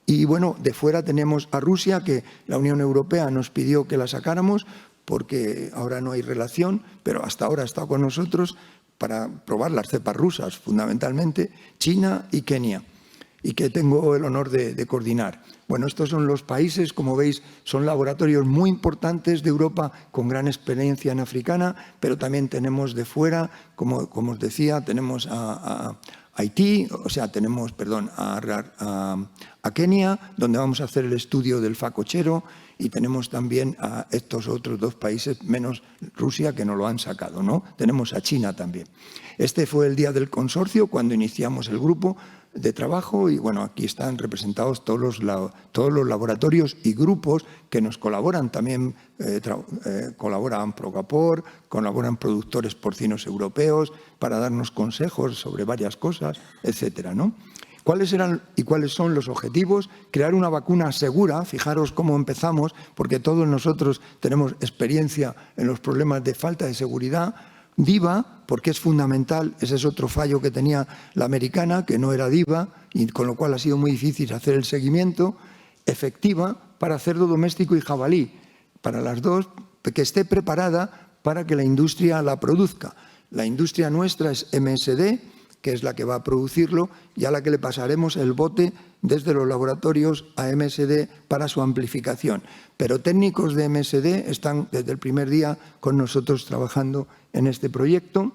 Y bueno, de fuera tenemos a Rusia, que la Unión Europea nos pidió que la sacáramos porque ahora no hay relación, pero hasta ahora ha estado con nosotros. para probar las cepas rusas, fundamentalmente, China y Kenia, y que tengo el honor de coordinar. Bueno, estos son los países, como veis, son laboratorios muy importantes de Europa con gran experiencia en africana, pero también tenemos de fuera, como os decía, tenemos a Haití, o sea, tenemos, perdón, a Kenia, donde vamos a hacer el estudio del facochero, y tenemos también a estos otros 2 países, menos Rusia, que no lo han sacado, ¿no? Tenemos a China también. Este fue el día del consorcio, cuando iniciamos el grupo de trabajo, y bueno, aquí están representados todos los laboratorios y grupos que nos colaboran. También colaboran Procapor, colaboran productores porcinos europeos para darnos consejos sobre varias cosas, etcétera, ¿no? ¿Cuáles eran y cuáles son los objetivos? Crear una vacuna segura. Fijaros cómo empezamos, porque todos nosotros tenemos experiencia en los problemas de falta de seguridad. Diva, porque es fundamental, ese es otro fallo que tenía la americana, que no era diva, y con lo cual ha sido muy difícil hacer el seguimiento. Efectiva para cerdo doméstico y jabalí, para las dos, que esté preparada para que la industria la produzca. La industria nuestra es MSD, que es la que va a producirlo, y a la que le pasaremos el bote desde los laboratorios a MSD para su amplificación. Pero técnicos de MSD están desde el primer día con nosotros trabajando en este proyecto.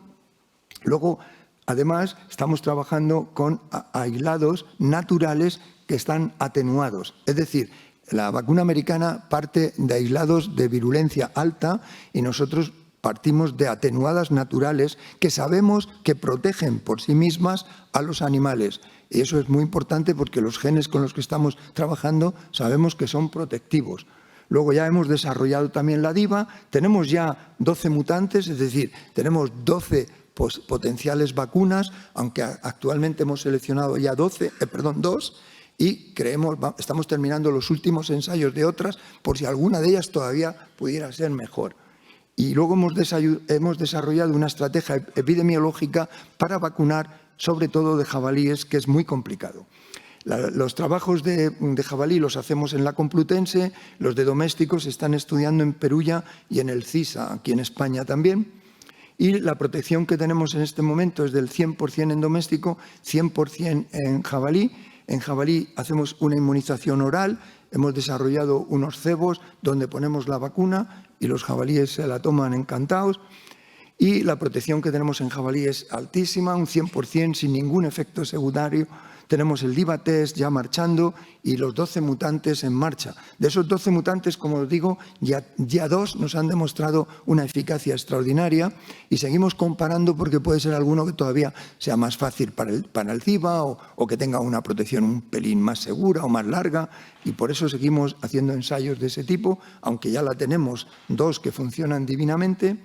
Luego, además, estamos trabajando con aislados naturales que están atenuados. Es decir, la vacuna americana parte de aislados de virulencia alta y nosotros partimos de atenuadas naturales que sabemos que protegen por sí mismas a los animales. Y eso es muy importante porque los genes con los que estamos trabajando sabemos que son protectivos. Luego ya hemos desarrollado también la diva, tenemos ya 12 mutantes, es decir, tenemos 12 potenciales vacunas, aunque actualmente hemos seleccionado ya 2, y estamos terminando los últimos ensayos de otras por si alguna de ellas todavía pudiera ser mejor. Y luego hemos desarrollado una estrategia epidemiológica para vacunar, sobre todo de jabalíes, que es muy complicado. Los trabajos de jabalí los hacemos en la Complutense, los de domésticos se están estudiando en Perugia y en el CISA, aquí en España también. Y la protección que tenemos en este momento es del 100% en doméstico, 100% en jabalí. En jabalí hacemos una inmunización oral, hemos desarrollado unos cebos donde ponemos la vacuna y los jabalíes se la toman encantados. Y la protección que tenemos en jabalí es altísima, un 100% sin ningún efecto secundario. Tenemos el DIVA test ya marchando y los 12 mutantes en marcha. De esos 12 mutantes, como os digo, ya 2 nos han demostrado una eficacia extraordinaria y seguimos comparando porque puede ser alguno que todavía sea más fácil para el DIVA o que tenga una protección un pelín más segura o más larga, y por eso seguimos haciendo ensayos de ese tipo, aunque ya la tenemos 2 que funcionan divinamente.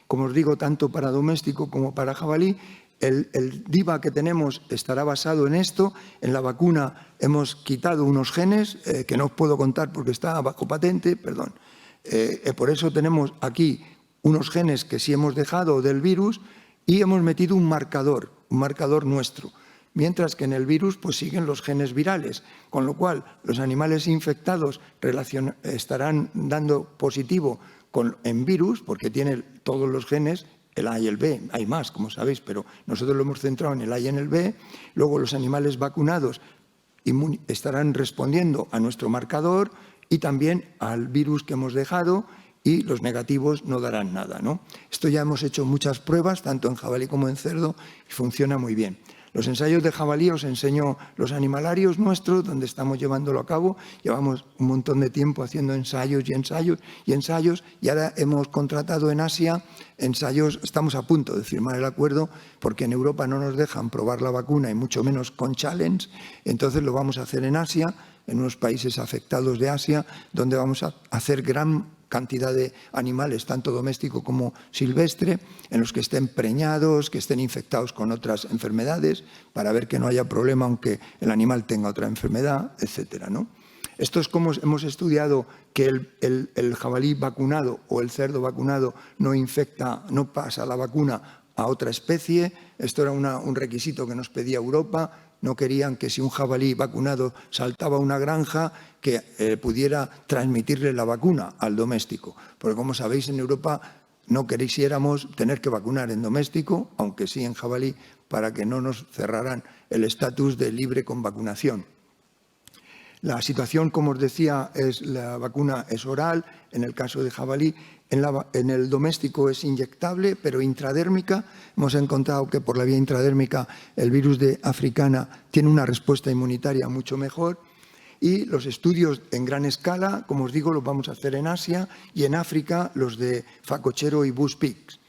Como os digo, tanto para doméstico como para jabalí. El DIVA que tenemos estará basado en esto. En la vacuna hemos quitado unos genes que no os puedo contar porque está bajo patente, perdón. Por eso tenemos aquí unos genes que sí hemos dejado del virus y hemos metido un marcador nuestro. Mientras que en el virus pues siguen los genes virales, con lo cual los animales infectados estarán dando positivo en virus porque tienen todos los genes, el A y el B, hay más, como sabéis, pero nosotros lo hemos centrado en el A y en el B. Luego los animales vacunados estarán respondiendo a nuestro marcador y también al virus que hemos dejado, y los negativos no darán nada, ¿no? Esto ya hemos hecho muchas pruebas, tanto en jabalí como en cerdo, y funciona muy bien. Los ensayos de jabalí os enseño los animalarios nuestros, donde estamos llevándolo a cabo. Llevamos un montón de tiempo haciendo ensayos y ensayos y ensayos, y ahora hemos contratado en Asia ensayos. Estamos a punto de firmar el acuerdo porque en Europa no nos dejan probar la vacuna y mucho menos con challenge. Entonces lo vamos a hacer en Asia, en unos países afectados de Asia, donde vamos a hacer gran cantidad de animales, tanto doméstico como silvestre, en los que estén preñados, que estén infectados con otras enfermedades, para ver que no haya problema aunque el animal tenga otra enfermedad, etcétera, ¿no? Esto es como hemos estudiado que el jabalí vacunado o el cerdo vacunado no pasa la vacuna a otra especie. Esto era un requisito que nos pedía Europa. No querían que si un jabalí vacunado saltaba a una granja, que pudiera transmitirle la vacuna al doméstico. Porque como sabéis, en Europa no quisiéramos tener que vacunar en doméstico, aunque sí en jabalí, para que no nos cerraran el estatus de libre con vacunación. La situación, como os decía, la vacuna es oral, en el caso de jabalí. En el doméstico es inyectable, pero intradérmica. Hemos encontrado que por la vía intradérmica el virus de africana tiene una respuesta inmunitaria mucho mejor. Y los estudios en gran escala, como os digo, los vamos a hacer en Asia y en África los de Facochero y Buspix.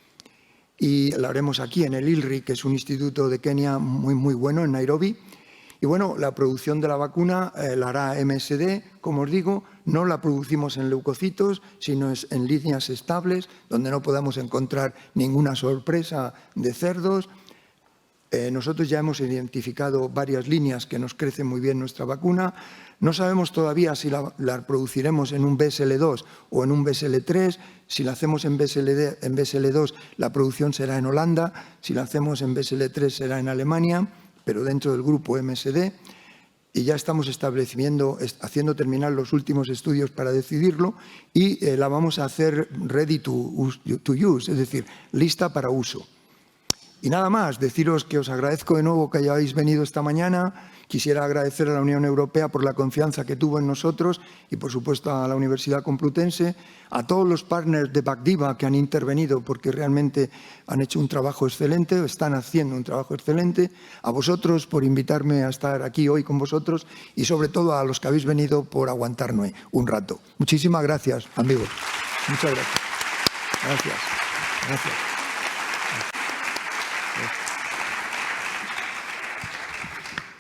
Y lo haremos aquí en el ILRI, que es un instituto de Kenia muy bueno, en Nairobi. Y bueno, la producción de la vacuna la hará MSD, como os digo, no la producimos en leucocitos, sino en líneas estables, donde no podamos encontrar ninguna sorpresa de cerdos. Nosotros ya hemos identificado varias líneas que nos crecen muy bien nuestra vacuna. No sabemos todavía si la produciremos en un BSL2 o en un BSL3. Si la hacemos en BSL2, la producción será en Holanda. Si la hacemos en BSL3, será en Alemania, pero dentro del grupo MSD, y ya estamos haciendo terminar los últimos estudios para decidirlo, y la vamos a hacer ready to use, es decir, lista para uso. Y nada más, deciros que os agradezco de nuevo que hayáis venido esta mañana. Quisiera agradecer a la Unión Europea por la confianza que tuvo en nosotros y, por supuesto, a la Universidad Complutense, a todos los partners de Bacdiva que han intervenido porque realmente han hecho un trabajo excelente, están haciendo un trabajo excelente, a vosotros por invitarme a estar aquí hoy con vosotros y, sobre todo, a los que habéis venido por aguantarme un rato. Muchísimas gracias, amigos. Muchas gracias. Gracias. Gracias.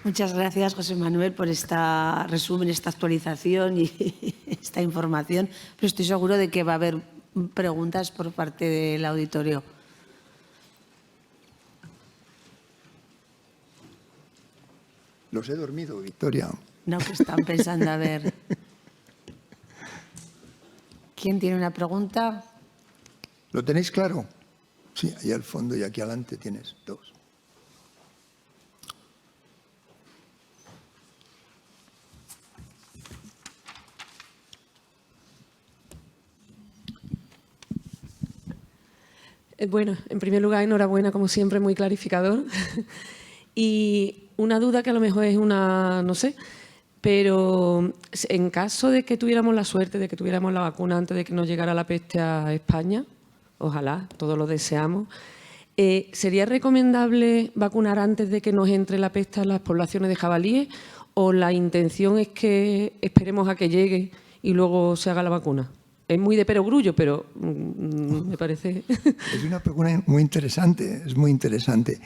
Muchas gracias, José Manuel, por este resumen, esta actualización y esta información. Pero estoy seguro de que va a haber preguntas por parte del auditorio. Los he dormido, Victoria. No, que están pensando, a ver. ¿Quién tiene una pregunta? ¿Lo tenéis claro? Sí, ahí al fondo y aquí adelante tienes dos. Bueno, en primer lugar, enhorabuena, como siempre, muy clarificador. Y una duda que a lo mejor es una, no sé, pero en caso de que tuviéramos la suerte de que tuviéramos la vacuna antes de que nos llegara la peste a España, ojalá, todos lo deseamos, ¿sería recomendable vacunar antes de que nos entre la peste a las poblaciones de jabalíes o la intención es que esperemos a que llegue y luego se haga la vacuna? Es muy de perogrullo, pero me parece... Es una pregunta muy interesante, es muy interesante.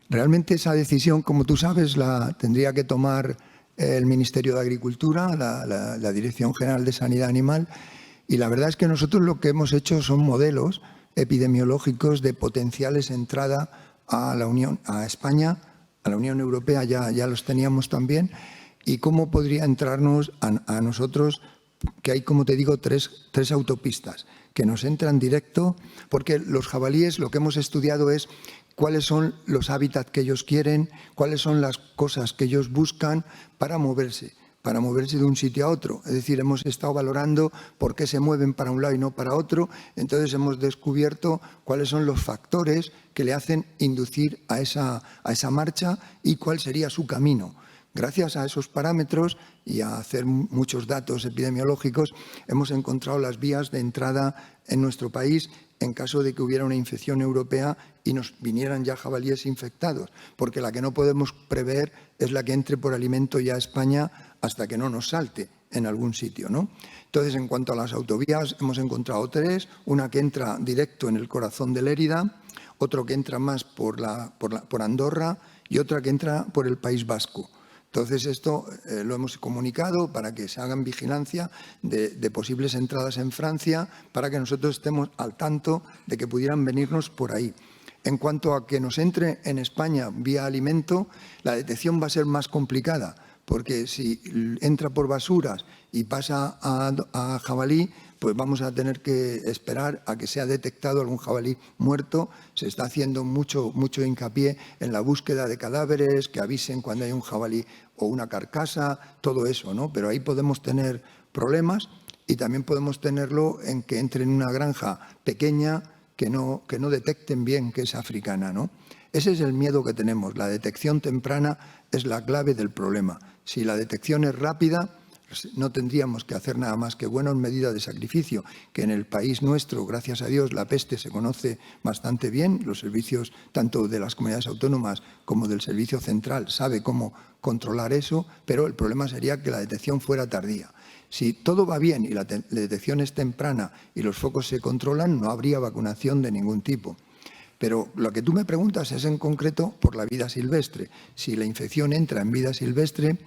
Realmente esa decisión, como tú sabes, la tendría que tomar el Ministerio de Agricultura, la Dirección General de Sanidad Animal, y la verdad es que nosotros lo que hemos hecho son modelos epidemiológicos de potenciales entrada a la Unión, a España, a la Unión Europea, ya los teníamos también, y cómo podría entrarnos a nosotros, que hay, como te digo, tres autopistas que nos entran directo, porque los jabalíes lo que hemos estudiado es cuáles son los hábitats que ellos quieren, cuáles son las cosas que ellos buscan para moverse de un sitio a otro. Es decir, hemos estado valorando por qué se mueven para un lado y no para otro, entonces hemos descubierto cuáles son los factores que le hacen inducir a esa marcha y cuál sería su camino. Gracias a esos parámetros y a hacer muchos datos epidemiológicos, hemos encontrado las vías de entrada en nuestro país en caso de que hubiera una infección europea y nos vinieran ya jabalíes infectados, porque la que no podemos prever es la que entre por alimento ya a España hasta que no nos salte en algún sitio, ¿no? Entonces, en cuanto a las autovías, hemos encontrado tres: una que entra directo en el corazón de Lérida, otro que entra más por Andorra y otra que entra por el País Vasco. Entonces, esto lo hemos comunicado para que se hagan vigilancia de posibles entradas en Francia, para que nosotros estemos al tanto de que pudieran venirnos por ahí. En cuanto a que nos entre en España vía alimento, la detección va a ser más complicada, porque si entra por basuras y pasa a jabalí, pues vamos a tener que esperar a que sea detectado algún jabalí muerto. Se está haciendo mucho hincapié en la búsqueda de cadáveres, que avisen cuando hay un jabalí o una carcasa, todo eso, ¿no? Pero ahí podemos tener problemas y también podemos tenerlo en que entre en una granja pequeña, que no detecten bien que es africana, ¿no? Ese es el miedo que tenemos. La detección temprana es la clave del problema. Si la detección es rápida, no tendríamos que hacer nada más que buenas medidas de sacrificio, que en el país nuestro, gracias a Dios, la peste se conoce bastante bien, los servicios tanto de las comunidades autónomas como del Servicio Central sabe cómo controlar eso, pero el problema sería que la detección fuera tardía. Si todo va bien y la detección es temprana y los focos se controlan, no habría vacunación de ningún tipo. Pero lo que tú me preguntas es en concreto por la vida silvestre. Si la infección entra en vida silvestre,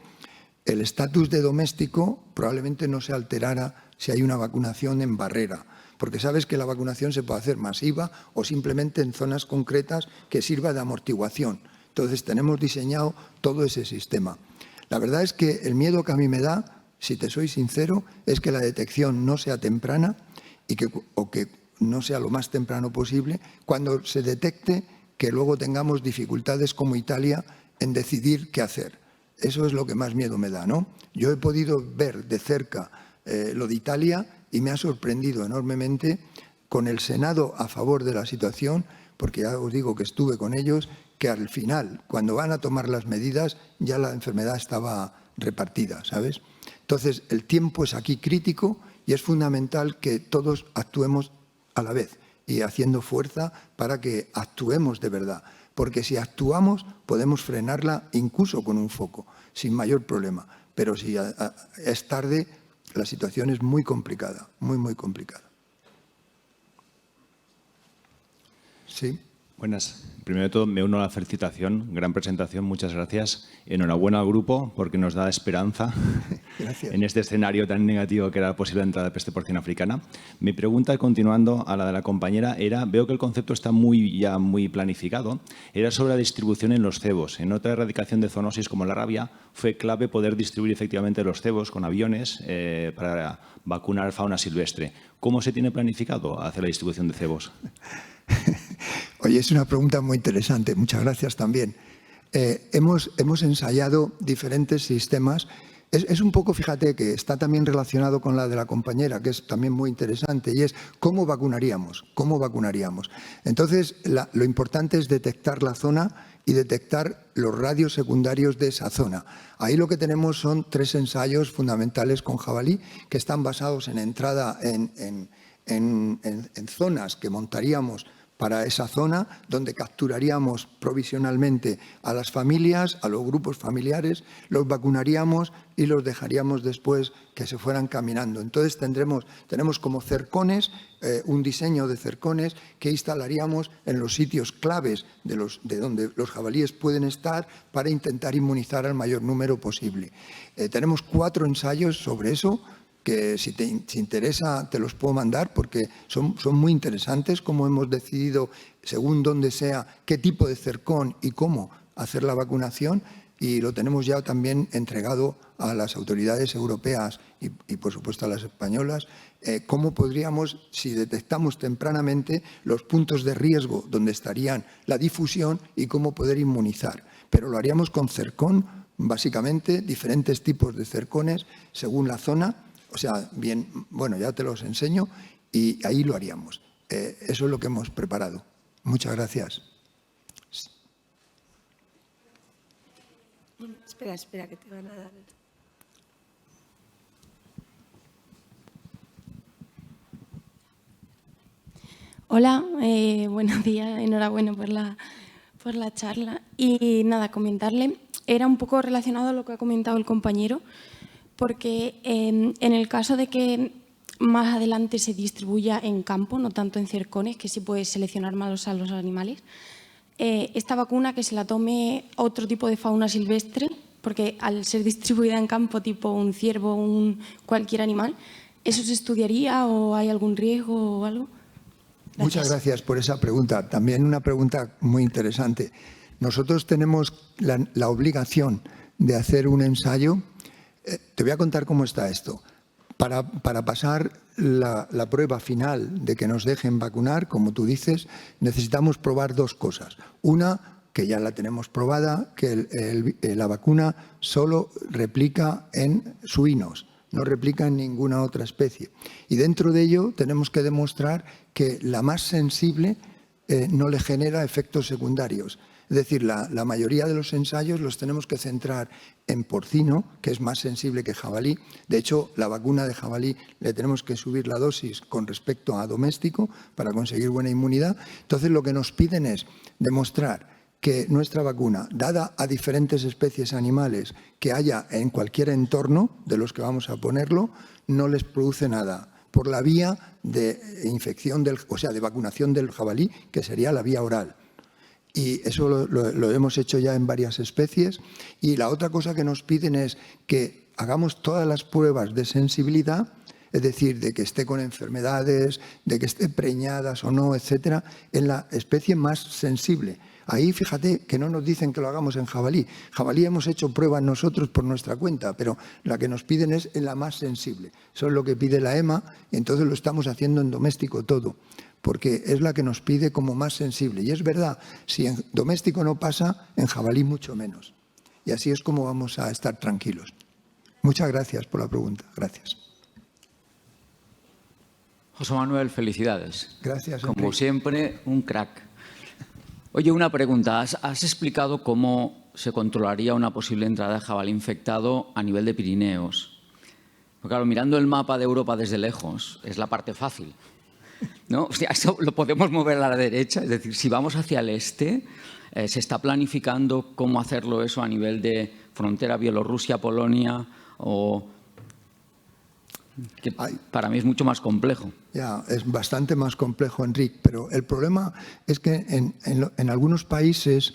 el estatus de doméstico probablemente no se alterara si hay una vacunación en barrera, porque sabes que la vacunación se puede hacer masiva o simplemente en zonas concretas que sirva de amortiguación. Entonces tenemos diseñado todo ese sistema. La verdad es que el miedo que a mí me da, si te soy sincero, es que la detección no sea temprana o que no sea lo más temprano posible, cuando se detecte que luego tengamos dificultades como Italia en decidir qué hacer. Eso es lo que más miedo me da, ¿no? Yo he podido ver de cerca lo de Italia y me ha sorprendido enormemente con el Senado a favor de la situación, porque ya os digo que estuve con ellos, que al final, cuando van a tomar las medidas, ya la enfermedad estaba repartida, ¿sabes? Entonces, el tiempo es aquí crítico y es fundamental que todos actuemos a la vez y haciendo fuerza para que actuemos de verdad. Porque si actuamos podemos frenarla incluso con un foco, sin mayor problema. Pero si es tarde, la situación es muy complicada, muy, muy complicada. Sí. Buenas. Primero de todo, me uno a la felicitación. Gran presentación, muchas gracias. Enhorabuena al grupo porque nos da esperanza en este escenario tan negativo que era la posible entrada de peste porcina africana. Mi pregunta, continuando a la de la compañera, era, veo que el concepto está ya muy planificado, era sobre la distribución en los cebos. En otra erradicación de zoonosis como la rabia, fue clave poder distribuir efectivamente los cebos con aviones para vacunar fauna silvestre. ¿Cómo se tiene planificado hacer la distribución de cebos? Oye, es una pregunta muy interesante. Muchas gracias también. Hemos ensayado diferentes sistemas. Es un poco, fíjate, que está también relacionado con la de la compañera, que es también muy interesante, y es ¿cómo vacunaríamos? ¿Cómo vacunaríamos? Entonces, lo importante es detectar la zona y detectar los radios secundarios de esa zona. Ahí lo que tenemos son 3 ensayos fundamentales con jabalí que están basados en entrada en zonas que montaríamos para esa zona, donde capturaríamos provisionalmente a las familias, a los grupos familiares, los vacunaríamos y los dejaríamos después que se fueran caminando. Entonces tenemos como cercones, un diseño de cercones que instalaríamos en los sitios claves de donde los jabalíes pueden estar para intentar inmunizar al mayor número posible. Tenemos 4 ensayos sobre eso, que si te interesa te los puedo mandar porque son muy interesantes, cómo hemos decidido, según dónde sea, qué tipo de cercón y cómo hacer la vacunación, y lo tenemos ya también entregado a las autoridades europeas y por supuesto a las españolas, cómo podríamos, si detectamos tempranamente, los puntos de riesgo donde estarían la difusión y cómo poder inmunizar. Pero lo haríamos con cercón, básicamente, diferentes tipos de cercones según la zona. O sea, bien, bueno, ya te los enseño y ahí lo haríamos. Eso es lo que hemos preparado. Muchas gracias. Espera, que te van a dar. Hola, buenos días, enhorabuena por la charla. Y nada, comentarle, era un poco relacionado a lo que ha comentado el compañero, porque en el caso de que más adelante se distribuya en campo, no tanto en cercones, que sí puede seleccionar más a los animales, esta vacuna que se la tome otro tipo de fauna silvestre, porque al ser distribuida en campo, tipo un ciervo, cualquier animal, ¿eso se estudiaría o hay algún riesgo o algo? Gracias. Muchas gracias por esa pregunta. También una pregunta muy interesante. Nosotros tenemos la obligación de hacer un ensayo. Te voy a contar cómo está esto. Para pasar la prueba final de que nos dejen vacunar, como tú dices, necesitamos probar 2 cosas. Una, que ya la tenemos probada, que la vacuna solo replica en suinos, no replica en ninguna otra especie. Y dentro de ello tenemos que demostrar que la más sensible no le genera efectos secundarios. Es decir, la mayoría de los ensayos los tenemos que centrar en porcino, que es más sensible que jabalí. De hecho, la vacuna de jabalí le tenemos que subir la dosis con respecto a doméstico para conseguir buena inmunidad. Entonces, lo que nos piden es demostrar que nuestra vacuna, dada a diferentes especies animales que haya en cualquier entorno de los que vamos a ponerlo, no les produce nada por la vía de infección, de vacunación del jabalí, que sería la vía oral. Y eso lo hemos hecho ya en varias especies. Y la otra cosa que nos piden es que hagamos todas las pruebas de sensibilidad, es decir, de que esté con enfermedades, de que esté preñadas o no, etcétera, en la especie más sensible. Ahí, fíjate, que no nos dicen que lo hagamos en jabalí. Jabalí hemos hecho pruebas nosotros por nuestra cuenta, pero la que nos piden es en la más sensible. Eso es lo que pide la EMA, y entonces lo estamos haciendo en doméstico todo, porque es la que nos pide como más sensible. Y es verdad, si en doméstico no pasa, en jabalí mucho menos. Y así es como vamos a estar tranquilos. Muchas gracias por la pregunta. Gracias. José Manuel, felicidades. Gracias, Como Enrique. siempre, un crack. Oye, una pregunta. Has explicado cómo se controlaría una posible entrada de jabalí infectado a nivel de Pirineos. Pero claro, mirando el mapa de Europa desde lejos, es la parte fácil, ¿no? O sea, eso lo podemos mover a la derecha. Es decir, si vamos hacia el este, se está planificando cómo hacerlo eso a nivel de frontera Bielorrusia-Polonia o... que para mí es mucho más complejo. Ya, es bastante más complejo, Enrique, pero el problema es que en algunos países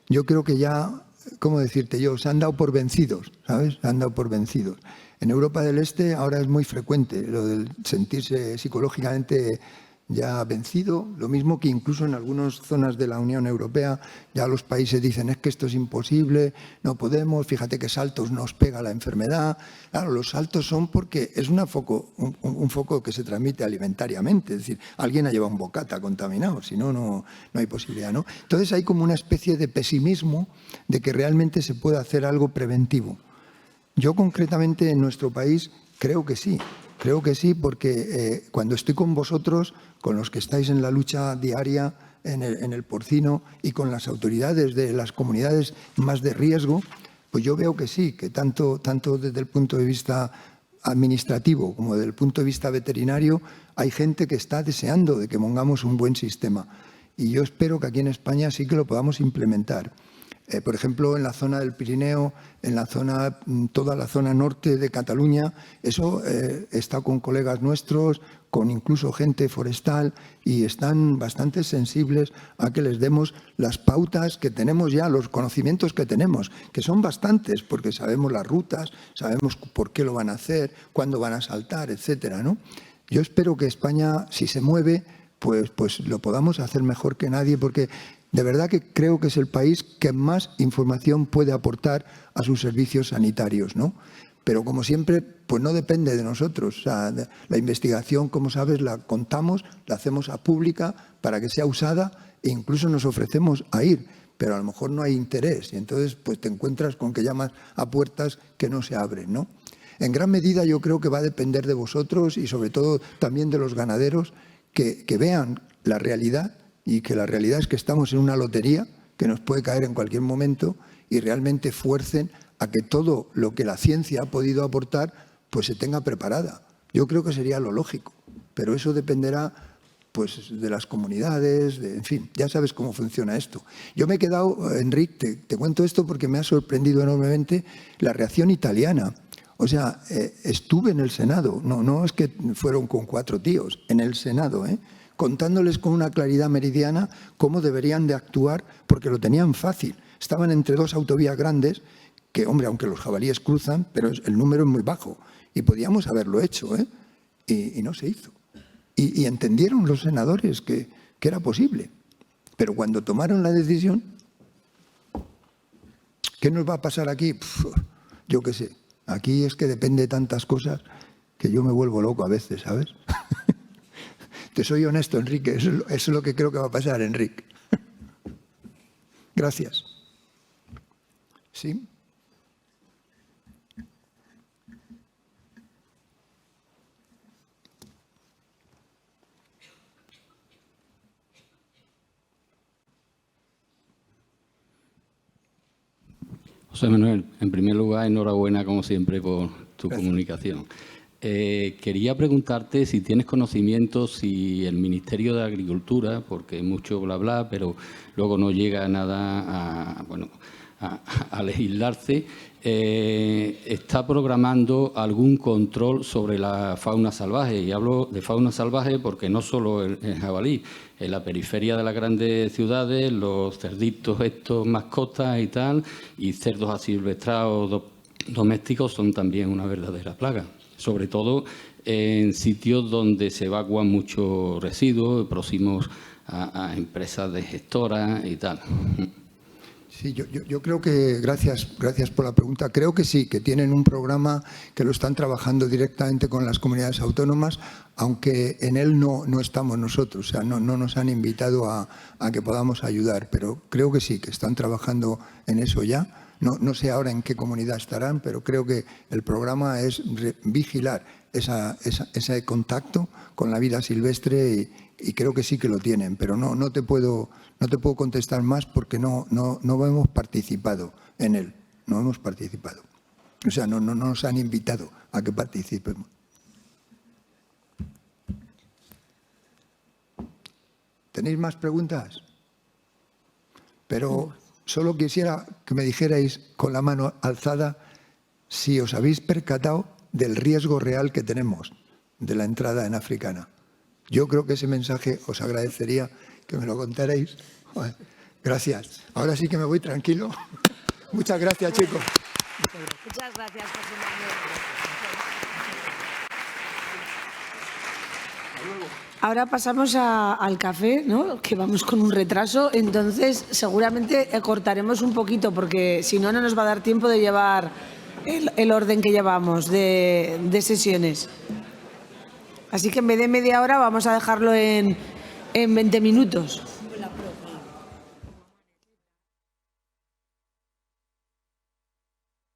yo creo que ya, ¿cómo decirte yo? Se han dado por vencidos, ¿sabes? Se han dado por vencidos. En Europa del Este ahora es muy frecuente lo del sentirse psicológicamente ya vencido, lo mismo que incluso en algunas zonas de la Unión Europea ya los países dicen es que esto es imposible, no podemos, fíjate qué saltos nos pega la enfermedad. Claro, los saltos son porque es un foco que se transmite alimentariamente, es decir, alguien ha llevado un bocata contaminado, si no, no hay posibilidad, ¿no? Entonces hay como una especie de pesimismo de que realmente se puede hacer algo preventivo. Yo concretamente en nuestro país creo que sí porque cuando estoy con vosotros, con los que estáis en la lucha diaria en el porcino y con las autoridades de las comunidades más de riesgo, pues yo veo que sí, que tanto desde el punto de vista administrativo como desde el punto de vista veterinario hay gente que está deseando de que pongamos un buen sistema. Y yo espero que aquí en España sí que lo podamos implementar. Por ejemplo, en la zona del Pirineo, toda la zona norte de Cataluña, eso he estado con colegas nuestros, con incluso gente forestal, y están bastante sensibles a que les demos las pautas que tenemos ya, los conocimientos que tenemos, que son bastantes, porque sabemos las rutas, sabemos por qué lo van a hacer, cuándo van a saltar, etcétera, ¿no? Yo espero que España, si se mueve, pues lo podamos hacer mejor que nadie, porque de verdad que creo que es el país que más información puede aportar a sus servicios sanitarios, ¿no? Pero como siempre, pues no depende de nosotros. O sea, la investigación, como sabes, la contamos, la hacemos a pública para que sea usada e incluso nos ofrecemos a ir, pero a lo mejor no hay interés y entonces pues te encuentras con que llamas a puertas que no se abren, ¿no? En gran medida yo creo que va a depender de vosotros y sobre todo también de los ganaderos que vean la realidad, y que la realidad es que estamos en una lotería que nos puede caer en cualquier momento y realmente fuercen a que todo lo que la ciencia ha podido aportar pues se tenga preparada. Yo creo que sería lo lógico, pero eso dependerá pues de las comunidades, en fin, ya sabes cómo funciona esto. Yo me he quedado, Enrique, te cuento esto porque me ha sorprendido enormemente la reacción italiana. O sea, estuve en el Senado, no es que fueron con 4 tíos, en el Senado, contándoles con una claridad meridiana cómo deberían de actuar, porque lo tenían fácil. Estaban entre 2 autovías grandes, que, hombre, aunque los jabalíes cruzan, pero el número es muy bajo. Y podíamos haberlo hecho, y no se hizo. Y entendieron los senadores que era posible. Pero cuando tomaron la decisión, ¿qué nos va a pasar aquí? Yo qué sé. Aquí es que depende de tantas cosas que yo me vuelvo loco a veces, ¿sabes? Te soy honesto, Enrique, eso es lo que creo que va a pasar, Enrique. Gracias. ¿Sí? José Manuel, en primer lugar, enhorabuena como siempre por tu comunicación. Quería preguntarte si tienes conocimiento si el Ministerio de Agricultura, porque hay mucho bla bla, pero luego no llega nada a legislarse, está programando algún control sobre la fauna salvaje. Y hablo de fauna salvaje porque no solo el jabalí, en la periferia de las grandes ciudades, los cerditos estos mascotas y tal, y cerdos asilvestrados domésticos son también una verdadera plaga. Sobre todo en sitios donde se evacuan muchos residuos próximos a empresas de gestoras y tal. Sí, yo creo que, gracias por la pregunta, creo que sí, que tienen un programa que lo están trabajando directamente con las comunidades autónomas, aunque en él no estamos nosotros, o sea, no nos han invitado a que podamos ayudar, pero creo que sí, que están trabajando en eso ya. No sé ahora en qué comunidad estarán, pero creo que el programa es vigilar ese contacto con la vida silvestre y creo que sí que lo tienen, pero no te puedo contestar más porque no hemos participado en él, no hemos participado. O sea, no nos han invitado a que participemos. ¿Tenéis más preguntas? Pero solo quisiera que me dijerais con la mano alzada si os habéis percatado del riesgo real que tenemos de la entrada en africana. Yo creo que ese mensaje os agradecería que me lo contarais. Joder, gracias. Ahora sí que me voy tranquilo. Muchas gracias, chicos. Muchas gracias, José Manuel. Ahora pasamos al café, ¿no? Que vamos con un retraso, entonces seguramente cortaremos un poquito porque si no, no nos va a dar tiempo de llevar el orden que llevamos de sesiones. Así que en vez de media hora vamos a dejarlo en 20 minutos.